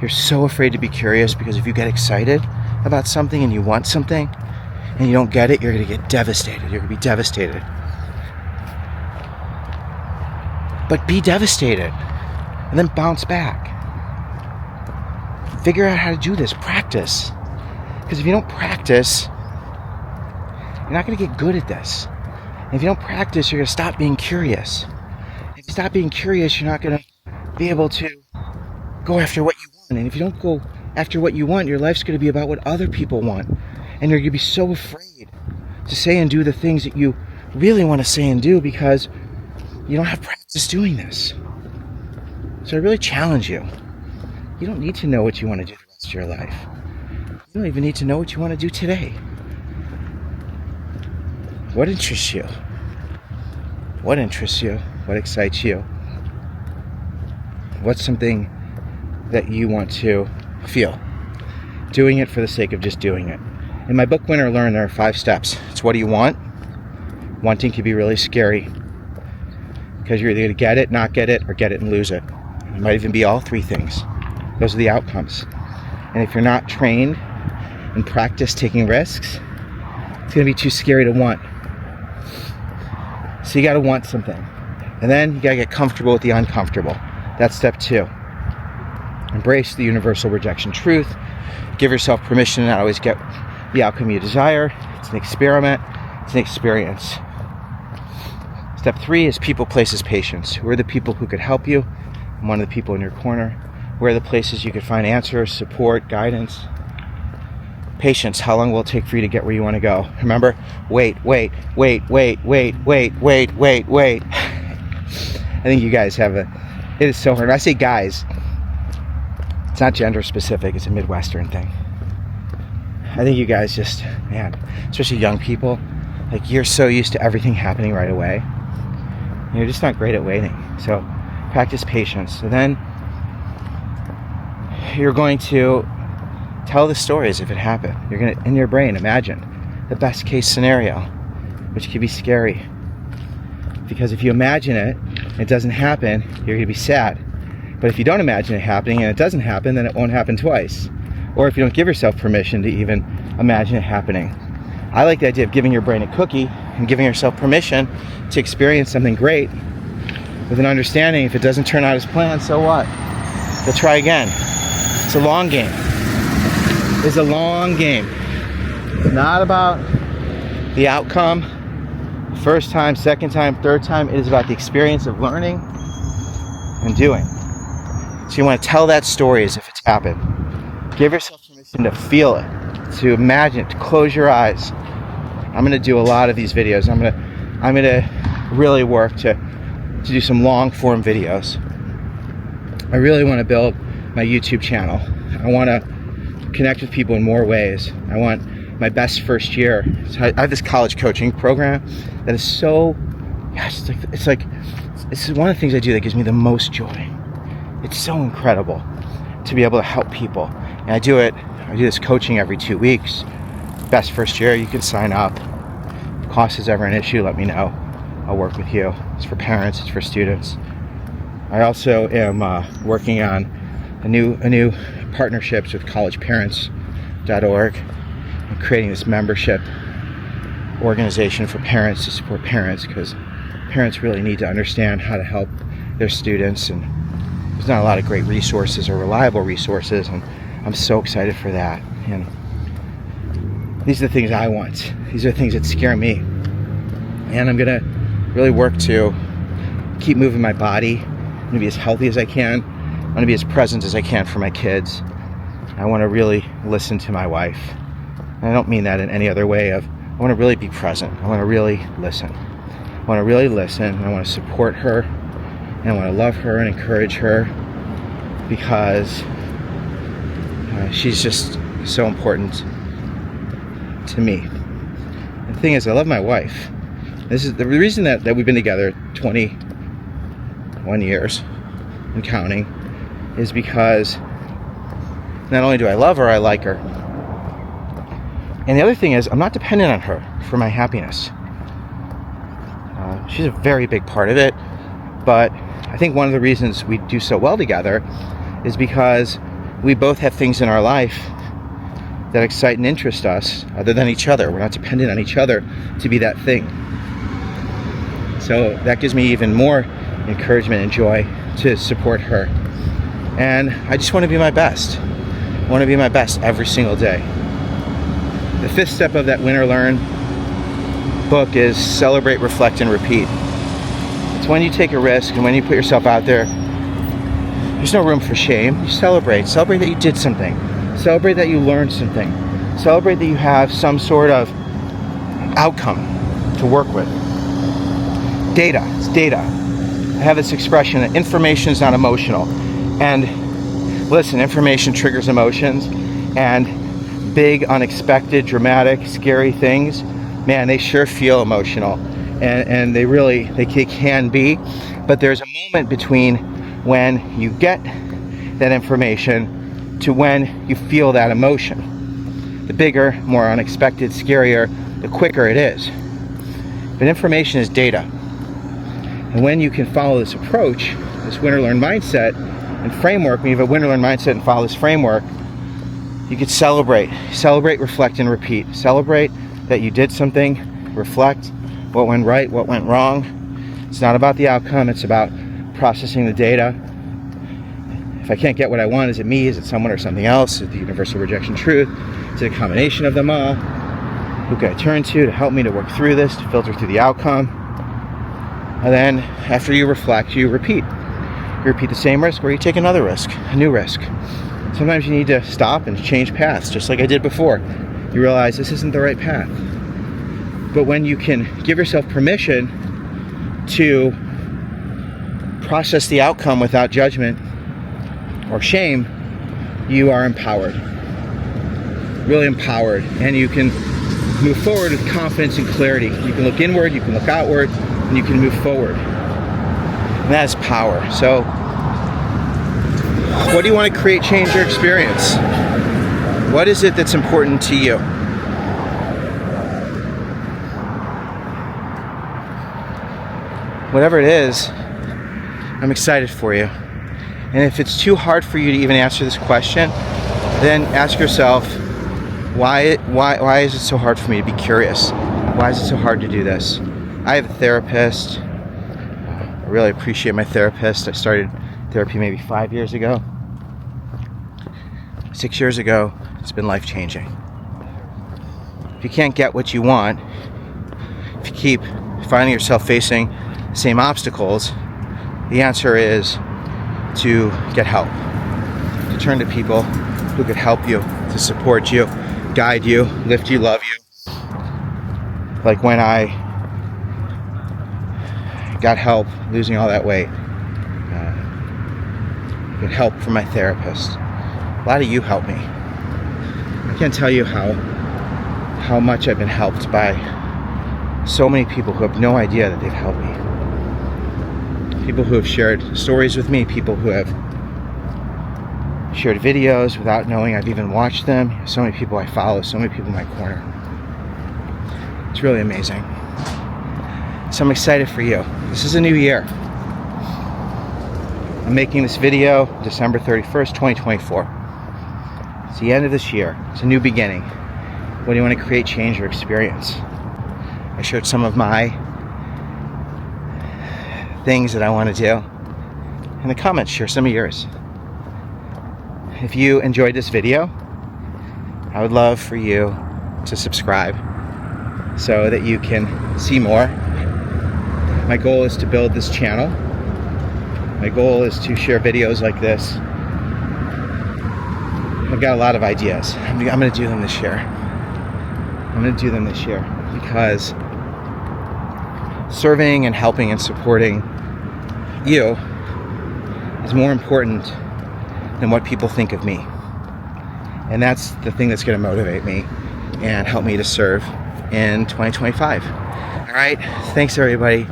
You're so afraid to be curious because if you get excited about something and you want something and you don't get it, you're going to get devastated. You're going to be devastated. But be devastated and then bounce back. Figure out how to do this. Practice. Because if you don't practice, you're not going to get good at this. And if you don't practice, you're going to stop being curious. If you stop being curious, you're not going to be able to go after what you want. And if you don't go after what you want, your life's going to be about what other people want. And you're going to be so afraid to say and do the things that you really want to say and do because you don't have practice doing this. So I really challenge you. You don't need to know what you want to do the rest of your life. You don't even need to know what you want to do today. What interests you? What interests you? What excites you? What's something that you want to feel? Doing it for the sake of just doing it. In my book, Win or Learn, there are 5 steps. It's what do you want? Wanting can be really scary because you're either going to get it, not get it, or get it and lose it. It might even be all 3 things. Those are the outcomes. And if you're not trained and practice taking risks, it's going to be too scary to want. So you got to want something. And then you got to get comfortable with the uncomfortable. That's step 2. Embrace the universal rejection truth. Give yourself permission to not always get the outcome you desire. It's an experiment. It's an experience. Step 3 is people, places, patience. Who are the people who could help you? I'm one of the people in your corner. Where are the places you could find answers, support, guidance? Patience. How long will it take for you to get where you want to go? Remember, wait. I think you guys have it is so hard. When I say guys, it's not gender specific. It's a Midwestern thing. I think you guys just, man, especially young people, like you're so used to everything happening right away. You're just not great at waiting. So practice patience. So then you're going to tell the stories if it happened. You're going to, in your brain, imagine the best case scenario, which could be scary. Because if you imagine it, and it doesn't happen, you're going to be sad. But if you don't imagine it happening and it doesn't happen, then it won't happen twice. Or if you don't give yourself permission to even imagine it happening. I like the idea of giving your brain a cookie and giving yourself permission to experience something great with an understanding if it doesn't turn out as planned, so what? You'll try again. It's a long game. It's a long game. It's not about the outcome, first time, second time, third time. It is about the experience of learning and doing. So you want to tell that story as if it's happened. Give yourself permission to feel it, to imagine it, to close your eyes. I'm going to do a lot of these videos. I'm going to really work to do some long form videos. I really want to build my YouTube channel. I want to connect with people in more ways. I want my best first year. So I have this college coaching program that is so, gosh, it's one of the things I do that gives me the most joy. It's so incredible to be able to help people. And I do this coaching every 2 weeks. Best first year, you can sign up. If cost is ever an issue, let me know. I'll work with you. It's for parents, it's for students. I also am working on a new partnerships with collegeparents.org. I'm creating this membership organization for parents to support parents, because parents really need to understand how to help their students, and there's not a lot of great resources or reliable resources, and I'm so excited for that. And these are the things I want. These are the things that scare me. And I'm gonna really work to keep moving my body. I'm gonna be as healthy as I can. I'm gonna be as present as I can for my kids. I wanna really listen to my wife. And I don't mean that in any other way of, I wanna really be present. I wanna really listen. I wanna really listen, and I wanna support her, and I wanna love her and encourage her, because she's just so important to me. The thing is, I love my wife. This is the reason that we've been together 21 years and counting, is because not only do I love her, I like her. And the other thing is, I'm not dependent on her for my happiness. She's a very big part of it, but I think one of the reasons we do so well together is because we both have things in our life that excite and interest us other than each other. We're not dependent on each other to be that thing. So that gives me even more encouragement and joy to support her. And I just want to be my best. I want to be my best every single day. The 5th step of that Win or Learn book is celebrate, reflect, and repeat. It's when you take a risk and when you put yourself out there, there's no room for shame. You celebrate. Celebrate that you did something. Celebrate that you learned something. Celebrate that you have some sort of outcome to work with. Data. It's data. I have this expression that information is not emotional. And listen, information triggers emotions, and big, unexpected, dramatic, scary things, man, they sure feel emotional. And they can be. But there's a moment between when you get that information to when you feel that emotion. The bigger, more unexpected, scarier, the quicker it is. But information is data. And when you can follow this approach, this Win or Learn mindset and framework, when you have a Win or Learn mindset and follow this framework, you can celebrate, reflect, and repeat. Celebrate that you did something, reflect what went right, what went wrong. It's not about the outcome, it's about processing the data. If I can't get what I want, is it me? Is it someone or something else? Is it the universal rejection truth? Is it a combination of them all? Who can I turn to help me to work through this, to filter through the outcome? And then after you reflect, you repeat. You repeat the same risk, or you take another risk, a new risk. Sometimes you need to stop and change paths, just like I did before. You realize this isn't the right path. But when you can give yourself permission to process the outcome without judgment or shame, you are empowered. Really empowered. And you can move forward with confidence and clarity. You can look inward, you can look outward, and you can move forward. And that is power. So, what do you want to create, change, or experience? What is it that's important to you? Whatever it is, I'm excited for you. And if it's too hard for you to even answer this question, then ask yourself, why is it so hard for me to be curious? Why is it so hard to do this? I have a therapist. I really appreciate my therapist. I started therapy maybe 5 years ago. 6 years ago, it's been life-changing. If you can't get what you want, if you keep finding yourself facing the same obstacles, the answer is to get help, to turn to people who could help you, to support you, guide you, lift you, love you. Like when I got help losing all that weight, get help from my therapist. A lot of you helped me. I can't tell you how much I've been helped by so many people who have no idea that they've helped me. People who have shared stories with me, people who have shared videos without knowing I've even watched them. So many people I follow, so many people in my corner. It's really amazing. So I'm excited for you. This is a new year. I'm making this video December 31st, 2024. It's the end of this year. It's a new beginning. What do you want to create, change, or experience? I shared some of my things that I want to do. In the comments, share some of yours. If you enjoyed this video, I would love for you to subscribe so that you can see more. My goal is to build this channel. My goal is to share videos like this. I've got a lot of ideas. I'm going to do them this year. Because serving and helping and supporting you is more important than what people think of me. And that's the thing that's going to motivate me and help me to serve in 2025. All right. Thanks, everybody.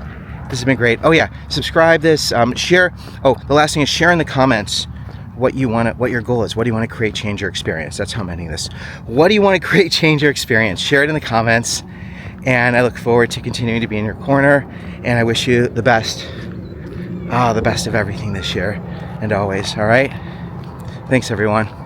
This has been great. Oh yeah, subscribe this, share. Oh, the last thing is share in the comments what you want, what your goal is. What do you want to create, change, or experience? That's how I'm ending this. What do you want to create, change, or experience? Share it in the comments, and I look forward to continuing to be in your corner. And I wish you the best of everything this year and always. All right. Thanks, everyone.